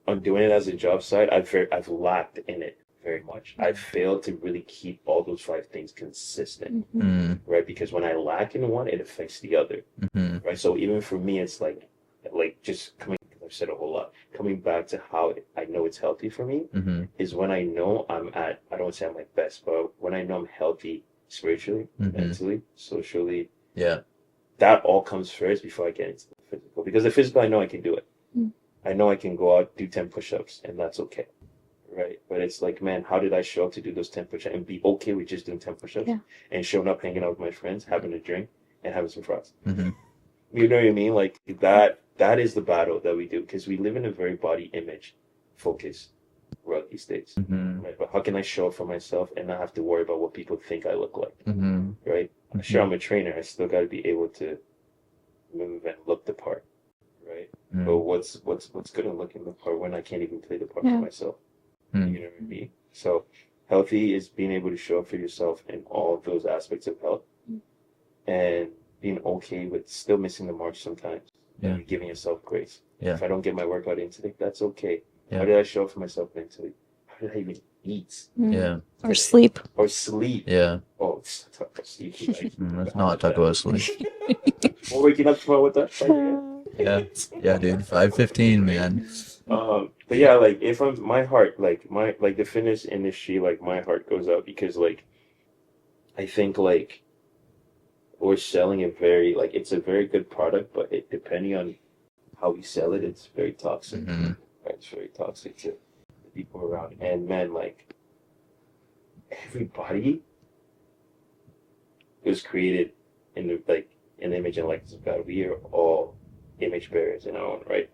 on doing it as a job site, I've lacked in it very much. I've failed to really keep all those 5 things consistent, right? Because when I lack in one, it affects the other, right? So even for me, it's like just coming. I've said a whole lot. Coming back to how I know it's healthy for me is when I know I don't want to say I'm my best, but when I know I'm healthy spiritually, mentally, socially. Yeah. That all comes first before I get into the physical. Because the physical, I know I can do it. I know I can go out, do 10 push-ups, and that's okay. Right? But it's like, man, how did I show up to do those 10 push-ups and be okay with just doing 10 push-ups and showing up, hanging out with my friends, having a drink, and having some fries? You know what I mean? Like, that is the battle that we do, because we live in a very body image focused world these days. Right? But how can I show up for myself and not have to worry about what people think I look like? Right? Sure, I'm a trainer. I still got to be able to move and look the part. Right? But what's good in looking the part when I can't even play the part for myself? You know what I mean? So healthy is being able to show up for yourself in all of those aspects of health, and being okay with still missing the mark sometimes. And giving yourself grace. If I don't get my workout in today, that's okay. How did I show up for myself mentally? How did I even eat? Or sleep. Or sleep. Oh, let's talk about sleep. Let's not talk about sleep. We're waking up tomorrow with that. Yeah, dude. 5:15, man. But yeah, like, if I'm my heart, like the fitness industry, like, my heart goes out, because, like, I think, like, we're selling a very, like, it's a very good product, but depending on how we sell it, it's very toxic. Right? It's very toxic to the people around. And, man, like, everybody was created in the, like, an image and likeness of God. We are all image bearers in our own right.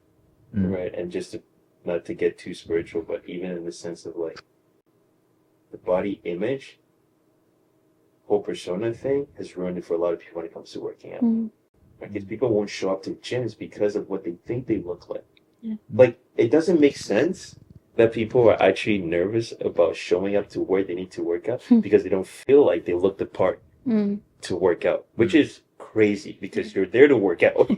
Right? And just not to get too spiritual, but even in the sense of, like, the body image, whole persona thing has ruined it for a lot of people when it comes to working out. Because people won't show up to gyms because of what they think they look like. Like, it doesn't make sense that people are actually nervous about showing up to where they need to work out because they don't feel like they look the part to work out, which is crazy, because you're there to work out.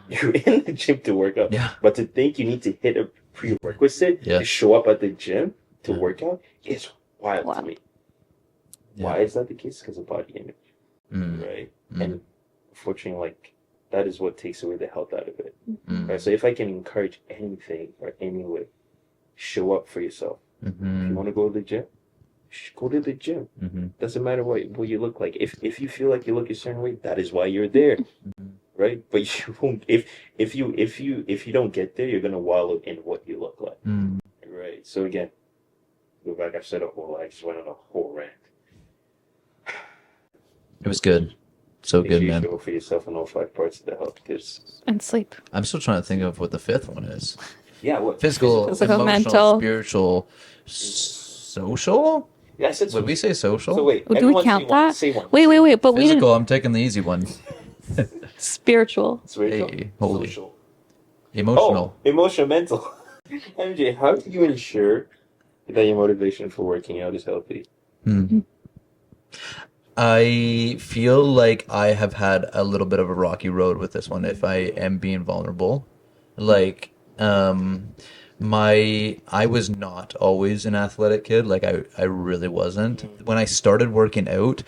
You're in the gym to work out. But to think you need to hit prerequisite Yeah. to show up at the gym to work out is wild Wow. to me. Yeah. Why is that the case? Because of body image, Mm. right? Mm. And unfortunately, like, that is what takes away the health out of it. Mm. Right? So if I can encourage anything or any way, show up for yourself. If you Mhm. want to go to the gym, go to the gym. Mhm. Doesn't matter what you look like. If you feel like you look a certain way, that is why you're there, Mhm. right? But you won't. If you don't get there, you're gonna wallow in what you look like, Mm. right? So again, go back. I've said a whole lot. I just went on a whole rant. It was good. So Make good, sure you man. show up for yourself in all 5 parts of the health. Because And sleep. I'm still trying to think of what the fifth one is. yeah, what Physical, Physical, emotional, mental. spiritual, social? Yeah, I said Would we say social? So wait, Do we everyone count say one. that? Say one. Wait, but we Physical, didn't. I'm taking the easy one. Spiritual. Spiritual, Hey, holy. social, Emotional. emotional, mental. MJ, how do you ensure that your motivation for working out is healthy? I feel like I have had a little bit of a rocky road with this one, if I am being vulnerable. Like, I was not always an athletic kid. Like, I really wasn't. When I started working out,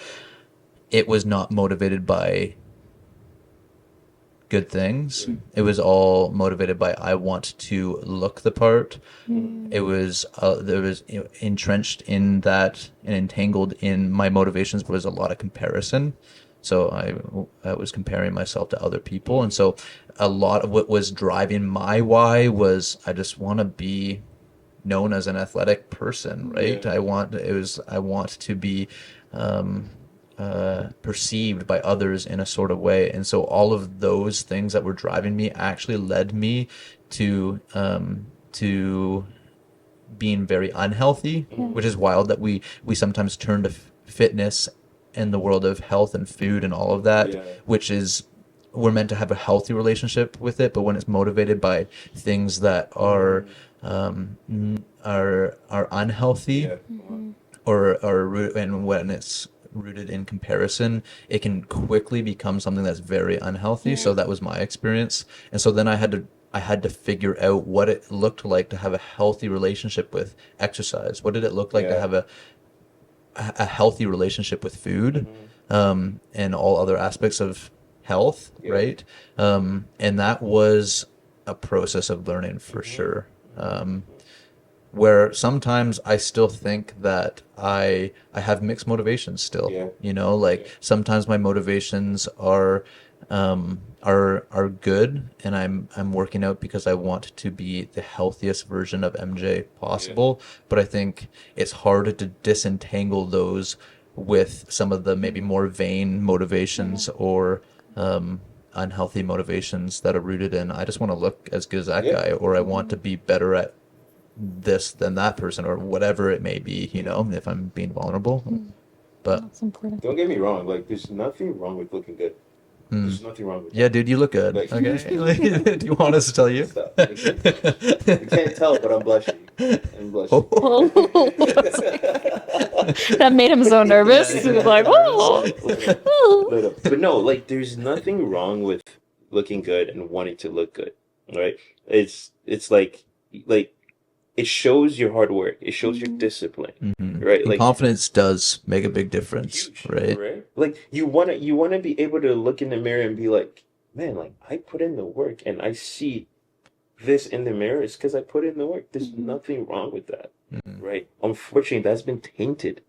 it was not motivated by good things. It was all motivated by I want to look the part. It was there was entrenched in that and entangled in my motivations was a lot of comparison. So I was comparing myself to other people, and so a lot of what was driving my why was I just want to be known as an athletic person, right? Yeah. I want to be perceived by others in a sort of way, and so all of those things that were driving me actually led me to being very unhealthy, which is wild that we sometimes turn to fitness and the world of health and food and all of that, Yeah. which is we're meant to have a healthy relationship with it, but when it's motivated by things that are unhealthy and when it's rooted in comparison, it can quickly become something that's very unhealthy. So that was my experience, and so then I had to figure out what it looked like to have a healthy relationship with exercise. What did it look like to Yeah. have a healthy relationship with food, and all other aspects of health, Yeah. right? And that was a process of learning for sure. Where sometimes I still think that I have mixed motivations still. Yeah. You know, like sometimes my motivations are good, and I'm working out because I want to be the healthiest version of MJ possible. But I think it's hard to disentangle those with some of the maybe more vain motivations or unhealthy motivations that are rooted in I just want to look as good as that Yeah. guy, or I want to be better at this than that person, or whatever it may be, you know, if I'm being vulnerable. But That's important. Don't get me wrong. Like, there's nothing wrong with looking good. There's nothing wrong with yeah, dude, you look good. Like- Okay. Like, do you want us to tell you? Stop. You can't tell, but I'm blushing. I'm blushing. That made him so nervous. He was like, oh. Little. But no, like, there's nothing wrong with looking good and wanting to look good, right? It's like it shows your hard work. It shows your discipline, right? And Like, confidence does make a big difference, huge, right? Like, you wanna be able to look in the mirror and be like, man, like, I put in the work and I see this in the mirror. It's because I put in the work. There's nothing wrong with that, right? Unfortunately, that's been tainted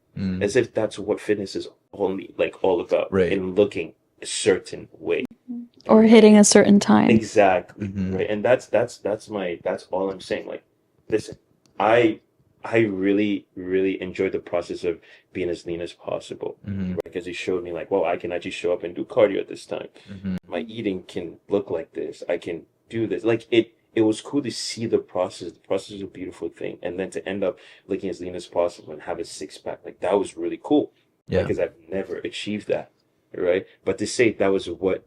as if that's what fitness is all about, Right. in looking a certain way. Or hitting a certain time. Exactly. Right. And that's all I'm saying. Like, listen, I really, really enjoyed the process of being as lean as possible. Right? Because it showed me like, well, I can actually show up and do cardio at this time. My eating can look like this. I can do this. Like, it was cool to see the process. The process is a beautiful thing. And then to end up looking as lean as possible and have a 6-pack, like, that was really cool. Yeah. Because I've never achieved that. Right. But to say that was what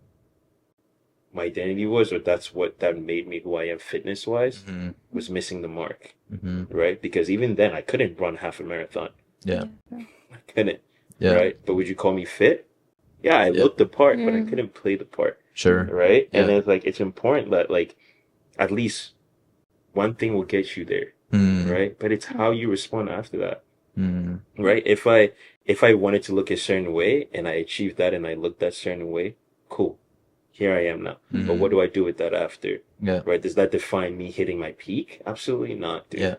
my identity was, or that made me who I am fitness wise, was missing the mark, right? Because even then I couldn't run half a marathon. Yeah. I couldn't, Yeah. right? But would you call me fit? Yeah, I looked the part, but I couldn't play the part, Sure. right? And Yeah. it's like, it's important that, like, at least one thing will get you there, right? But it's how you respond after that, Mm. right? If I wanted to look a certain way and I achieved that and I looked that certain way, cool. Here I am now. But what do I do with that after? Yeah. Right? Does that define me hitting my peak? Absolutely not, dude. Yeah.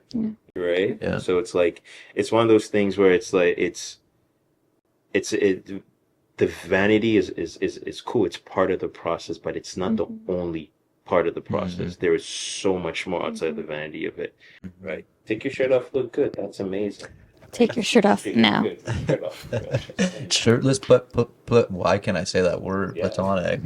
Right? Yeah. So it's like, it's one of those things where it's like, the vanity is cool. It's part of the process, but it's not the only part of the process. There is so much more outside the vanity of it. Right? Take your shirt off, look good. That's amazing. Take your shirt off now. Shirt off. Shirtless, but why can I say that word? Yeah. Platonic.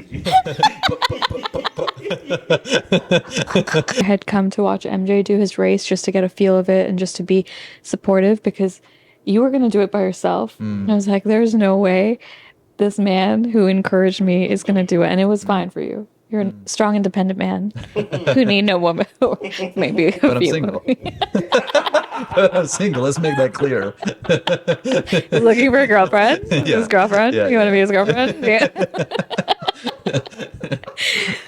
I had come to watch MJ do his race just to get a feel of it and just to be supportive because you were going to do it by yourself. And I was like, there's no way this man who encouraged me is going to do it. And it was fine for you. You're a strong, independent man who need no woman. Or maybe a But I'm few single. women. But I'm single. Let's make that clear. He's looking for a girlfriend. Yeah. His girlfriend. Yeah, You want to yeah. be his girlfriend? Yeah.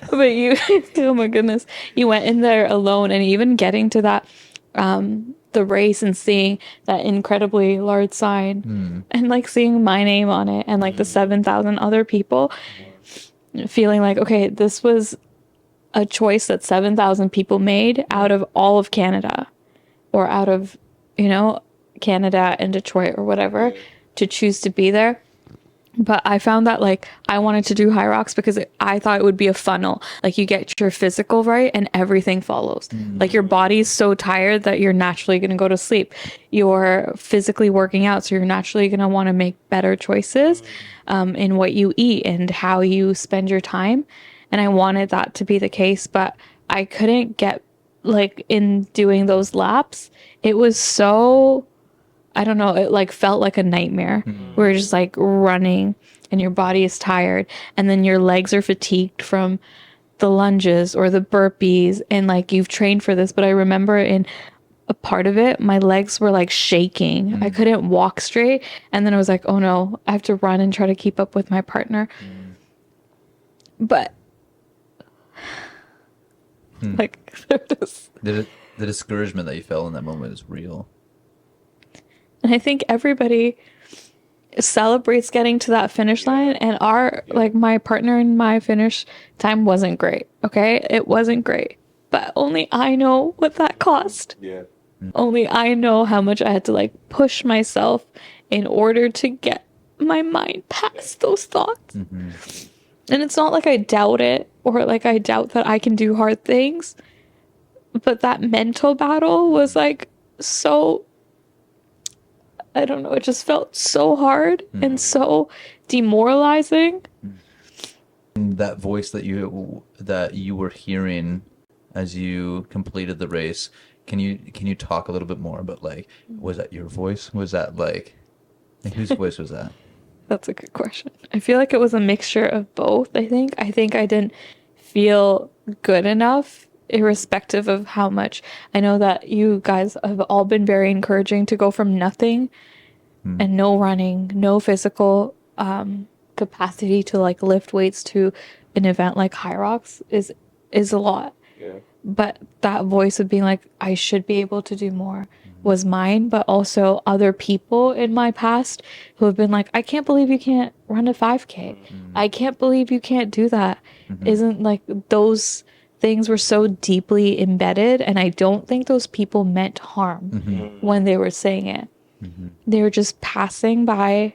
But you, oh my goodness, you went in there alone, and even getting to that, the race and seeing that incredibly large sign, and like seeing my name on it, and like the 7,000 other people, feeling like, okay, this was a choice that 7,000 people made out of all of Canada, or out of, Canada and Detroit or whatever, to choose to be there. But I found that like I wanted to do HYROX because I thought it would be a funnel. Like you get your physical right and everything follows. Like your body's so tired that you're naturally going to go to sleep. You're physically working out, so you're naturally going to want to make better choices in what you eat and how you spend your time. And I wanted that to be the case, but I couldn't get, like, in doing those laps, it was so, I don't know, it like felt like a nightmare. Where you're just like running and your body is tired, and then your legs are fatigued from the lunges or the burpees, and like you've trained for this. But I remember in a part of it, my legs were like shaking. I couldn't walk straight, and then I was like, oh no, I have to run and try to keep up with my partner. But like The discouragement that you felt in that moment is real. and I think everybody celebrates getting to that finish line, and like my partner and my finish time wasn't great. Okay, it wasn't great, but only I know what that cost. Yeah. Only I know how much I had to like push myself in order to get my mind past those thoughts. And it's not like I doubt it, or like I doubt that I can do hard things, but that mental battle was like so, I don't know, it just felt so hard and so demoralizing. That voice that you were hearing as you completed the race, can you talk a little bit more about, like, was that your voice? Was that like whose voice was that? That's a good question. I feel like it was a mixture of both. I think I didn't feel good enough, irrespective of how much. I know that you guys have all been very encouraging to go from nothing and no running, no physical capacity to like lift weights to an event like HYROX is a lot. Yeah. But that voice of being like, I should be able to do more was mine, but also other people in my past who have been like, I can't believe you can't run a 5K. I can't believe you can't do that. Isn't like those things were so deeply embedded, and I don't think those people meant harm when they were saying it. They were just passing by,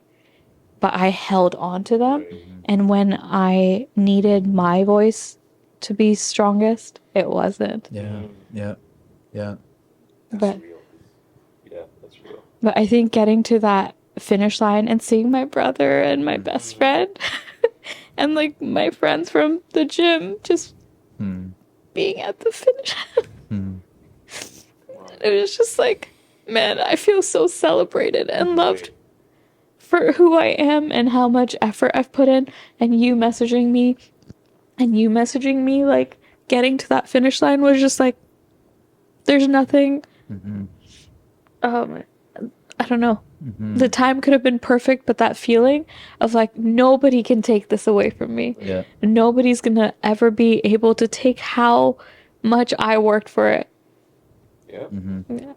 but I held on to them. And when I needed my voice to be strongest, it wasn't. Yeah. But Yeah, that's real. But I think getting to that finish line and seeing my brother and my best friend and like my friends from the gym just being at the finish. It was just like, man, I feel so celebrated and loved for who I am and how much effort I've put in, and you messaging me like getting to that finish line was just like, there's nothing. I don't know. The time could have been perfect, but that feeling of like, nobody can take this away from me. Yeah. Nobody's gonna ever be able to take how much I worked for it Yeah. Yeah.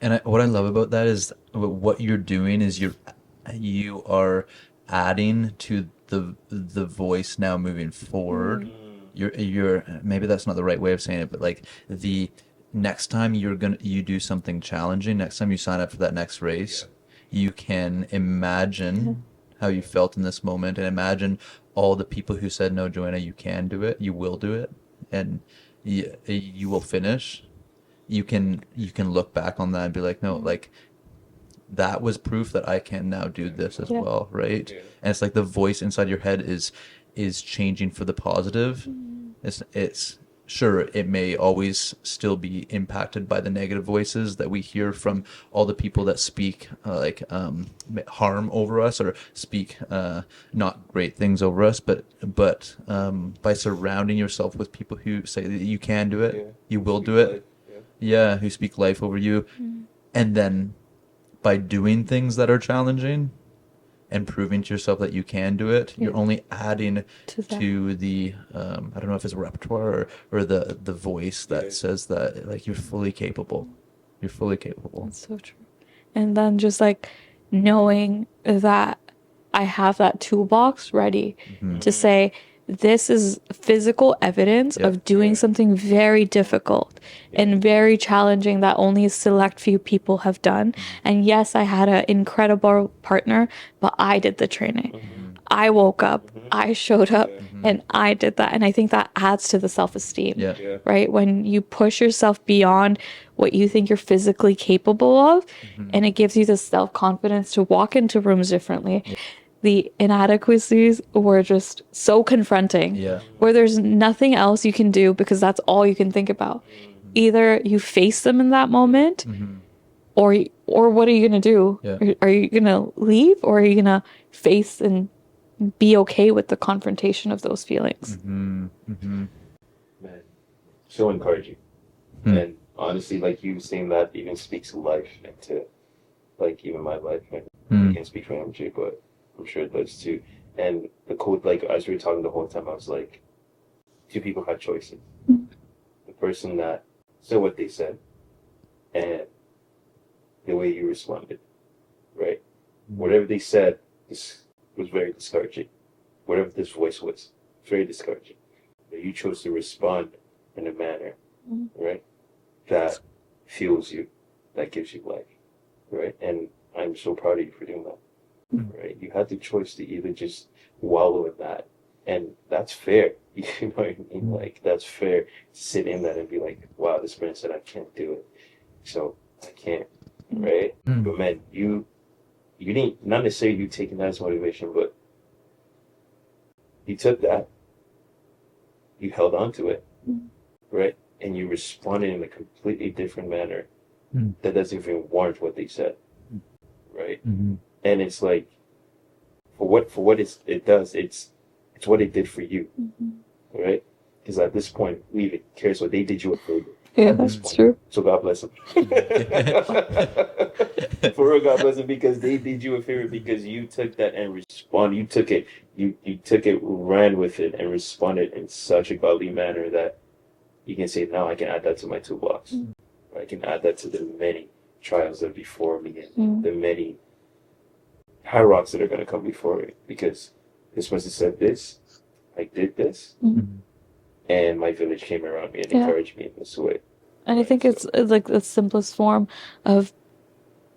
And what I love about that is what you're doing is you are adding to the voice now moving forward. You're maybe that's not the right way of saying it, but like the next time you do something challenging, next time you sign up for that next race, you can imagine how you felt in this moment and imagine all the people who said, no, Joanna, you can do it, you will do it, and you will finish. You can look back on that and be like, no, like that was proof that I can now do this as Yeah. well, right? Yeah. And it's like the voice inside your head is changing for the positive. It's sure it may always still be impacted by the negative voices that we hear from all the people that speak harm over us or speak not great things over us, but by surrounding yourself with people who say that you can do it, Yeah. you will Speak do it. life. Yeah. Yeah, who speak life over you. And then by doing things that are challenging and proving to yourself that you can do it, you're only adding To that. to the I don't know if it's a repertoire or the voice that Yeah. says that like you're fully capable. You're fully capable. That's so true. And then just like knowing that I have that toolbox ready to say, this is physical evidence Yep. of doing something very difficult and very challenging that only a select few people have done. And yes, I had an incredible partner, but I did the training. I woke up, I showed up, and I did that. And I think that adds to the self-esteem, Yeah. Yeah. right? When you push yourself beyond what you think you're physically capable of, and it gives you the self-confidence to walk into rooms differently. The inadequacies were just so confronting, Yeah. where there's nothing else you can do because that's all you can think about. Either you face them in that moment, or what are you gonna do? Yeah. Are you gonna leave, or are you gonna face and be okay with the confrontation of those feelings? Man, so encouraging. And honestly, like you saying that even speaks life into like even my life. And I can't speak for MJ, but I'm sure it does too. And the quote, like as we were talking the whole time, I was like, two people had choices. The person that said what they said, and the way you responded, right? Whatever they said was very discouraging. Whatever this voice was, very discouraging. But you chose to respond in a manner, right, that fuels you, that gives you life, right? And I'm so proud of you for doing that, right? You had the choice to either just wallow in that, and that's fair. You know what I mean? Like, that's fair to sit in that and be like, wow, this person said I can't do it, so I can't, right? But man, you didn't, not necessarily you taking that as motivation, but you took that, you held on to it, right? And you responded in a completely different manner that doesn't even warrant what they said, right? And it's like, for what it does, it's what it did for you, right? Because at this point, we even cares what they did you a favor. Yeah, At this that's point. true. So God bless them. For real, God bless them, because they did you a favor, because you took that and responded. You took it, you took it, ran with it, and responded in such a godly manner that you can say, now I can add that to my toolbox. I can add that to the many trials that are before me and the many HYROX that are going to come before me, because this person said this, I did this, and my village came around me and encouraged me in this way. And I think it's like the simplest form of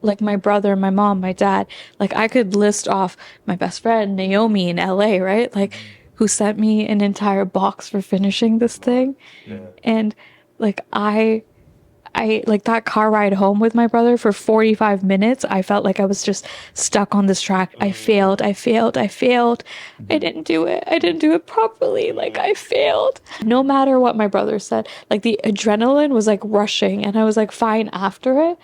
like my brother, my mom, my dad. Like I could list off my best friend, Naomi in LA, right? Like who sent me an entire box for finishing this thing. And like I like that car ride home with my brother for 45 minutes. I felt like I was just stuck on this track. I failed. I didn't do it. I didn't do it properly. Like I failed. No matter what my brother said, like the adrenaline was like rushing and I was like fine after it.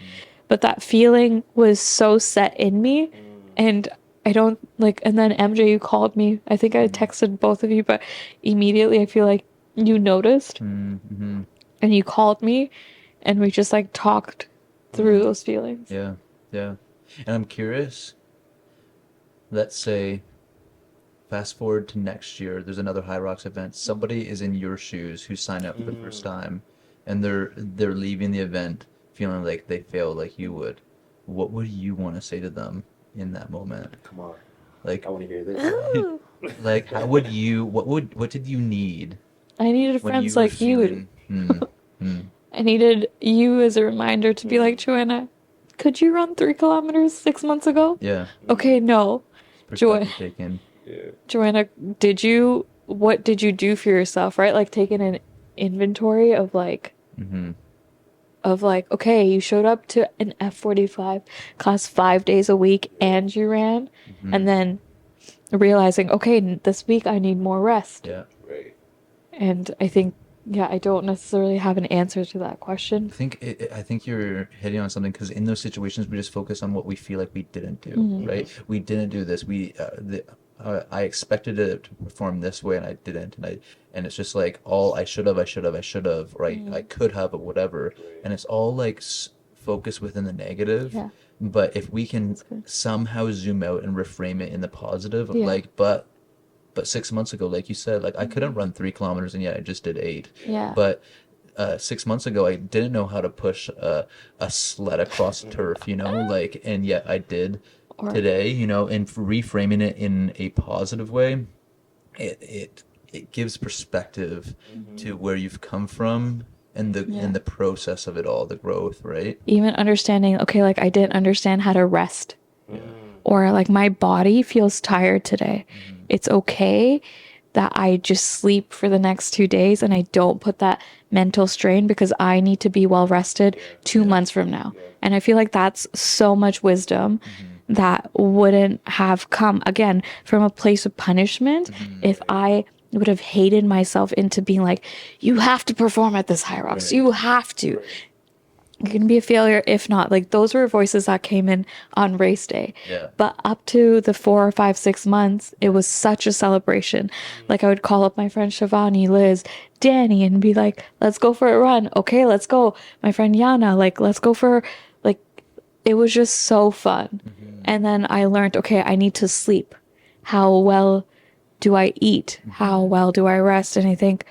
But that feeling was so set in me. And I don't like, and then MJ, you called me. I think I texted both of you, but immediately I feel like you noticed and you called me. And we just like talked through those feelings. Yeah. And I'm curious, let's say fast forward to next year, there's another HYROX event. Somebody is in your shoes who signed up for the first time and they're leaving the event feeling like they failed like you would, what would you want to say to them in that moment? Come on, Like, I want to hear this. like, how would you? What did you need I needed when friends you were like you. feeling? I needed you as a reminder to be like, Joanna, could you run 3 kilometers 6 months ago? Yeah. Okay, no. Perspective taken. Yeah. Joanna, what did you do for yourself, right? Like taking an inventory of like, Mm-hmm. Okay, you showed up to an F45 class 5 days a week and you ran, and then realizing, okay, this week I need more rest. Yeah. Right. And I think, I don't necessarily have an answer to that question. I think you're hitting on something, because in those situations we just focus on what we feel like we didn't do, right? We didn't do this. I expected it to perform this way and I didn't, and it's just like all I should have, right? I could have, but whatever, and it's all like focused within the negative. Yeah. But if we can somehow zoom out and reframe it in the positive, Yeah. like, but 6 months ago, like you said, like I couldn't run 3 kilometers and yet I just did 8. Yeah. But 6 months ago, I didn't know how to push a sled across turf, like, and yet I did today, and reframing it in a positive way, it gives perspective to where you've come from and the process of it all, the growth, right? Even understanding, okay, like I didn't understand how to rest. Or like my body feels tired today. It's okay that I just sleep for the next 2 days and I don't put that mental strain because I need to be well rested 2 months from now. And I feel like that's so much wisdom that wouldn't have come, again, from a place of punishment if I would have hated myself into being like, you have to perform at this HYROX. You have to. You're going to be a failure if not. Like, those were voices that came in on race day. Yeah. But up to the 4 or 5, 6 months, it was such a celebration. Like, I would call up my friend Shivani, Liz, Danny, and be like, let's go for a run. Okay, let's go. My friend Yana, like, let's go for, like, it was just so fun. And then I learned, okay, I need to sleep. How well do I eat? How well do I rest? And I think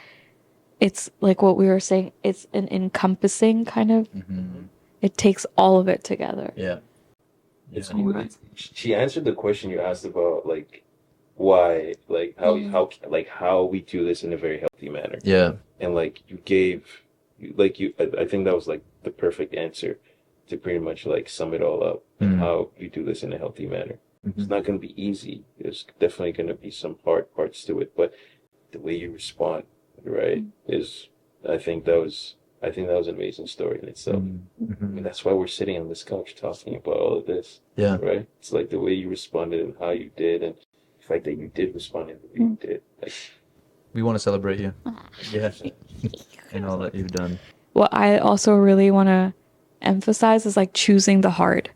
it's like what we were saying, it's an encompassing kind of, it takes all of it together. Yeah. It's cool. She answered the question you asked about, like, why, like, how we do this in a very healthy manner. Yeah. And, like, I think that was, like, the perfect answer to pretty much, like, sum it all up, and how you do this in a healthy manner. It's not going to be easy. There's definitely going to be some hard parts to it, but the way you respond, right, I think that was an amazing story in itself. I mean, that's why we're sitting on this couch talking about all of this. Yeah. Right? It's like the way you responded and how you did, and the fact that you did respond in the way you did. Like, we want to celebrate you. Yeah. And all that you've done. What I also really want to emphasize is like choosing the hard.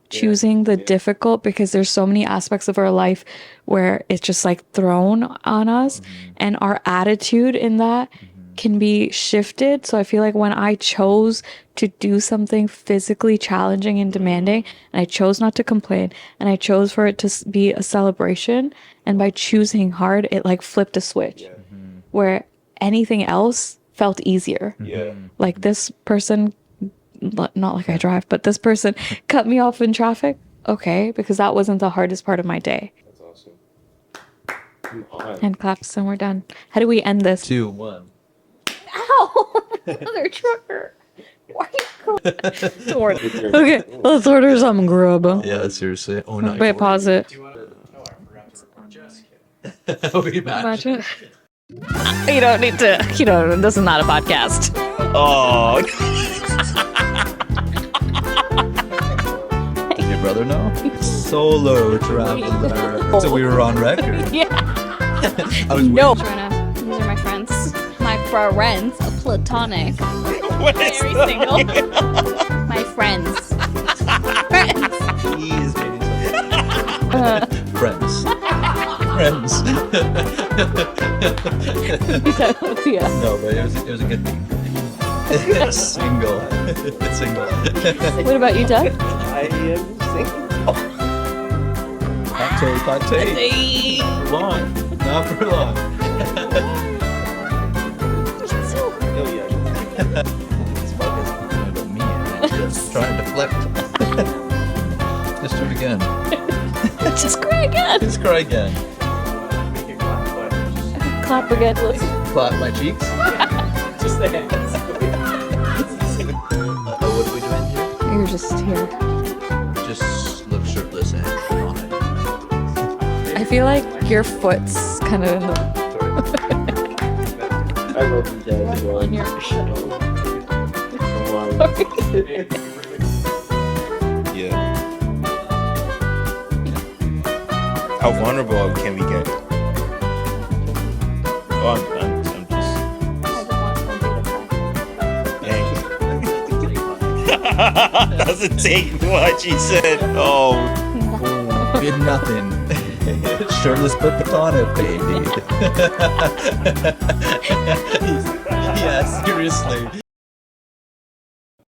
Choosing the difficult, because there's so many aspects of our life where it's just like thrown on us, and our attitude in that can be shifted. So I feel like when I chose to do something physically challenging and demanding, and I chose not to complain, and I chose for it to be a celebration, and by choosing hard, it like flipped a switch where anything else felt easier. Like this person, not like I drive, but this person cut me off in traffic. Okay, because that wasn't the hardest part of my day. that's awesome. Come on. Hand claps and we're done. How do we end this? 2, 1. Ow! Another trucker. Why are you going? Okay, let's order some grub. Yeah, seriously. Oh no. Wait, pause it. Oh, I forgot to record. Just kidding. Imagine. You don't need to. This is not a podcast. Oh. Did your brother know? Solo traveler. So we were on record. Yeah. I was No. Joanna, these are my friends. My friends, platonic. Very single. My friends. Friends. Please, friends. Friends. Yeah. No, but it was a good thing. Single. Single. What about you, Doug? I am single. Hot take. For long. Not for long. Hell yeah. This podcast is talking about me and I'm just trying to deflect. Just do it again. Just cry again. Just cry again. Make it clap. Clap again. Listen. Clap my cheeks. Just the hands. What are we doing here? You're just here. Just look shirtless and on it. I feel like your foot's kind of in the I love you guys as well. on your Come on. Yeah. How vulnerable can we get? Oh, I'm just. Dang. Doesn't take much, he said. Oh. Did nothing. Shirtless but platonic, baby. Yeah, seriously.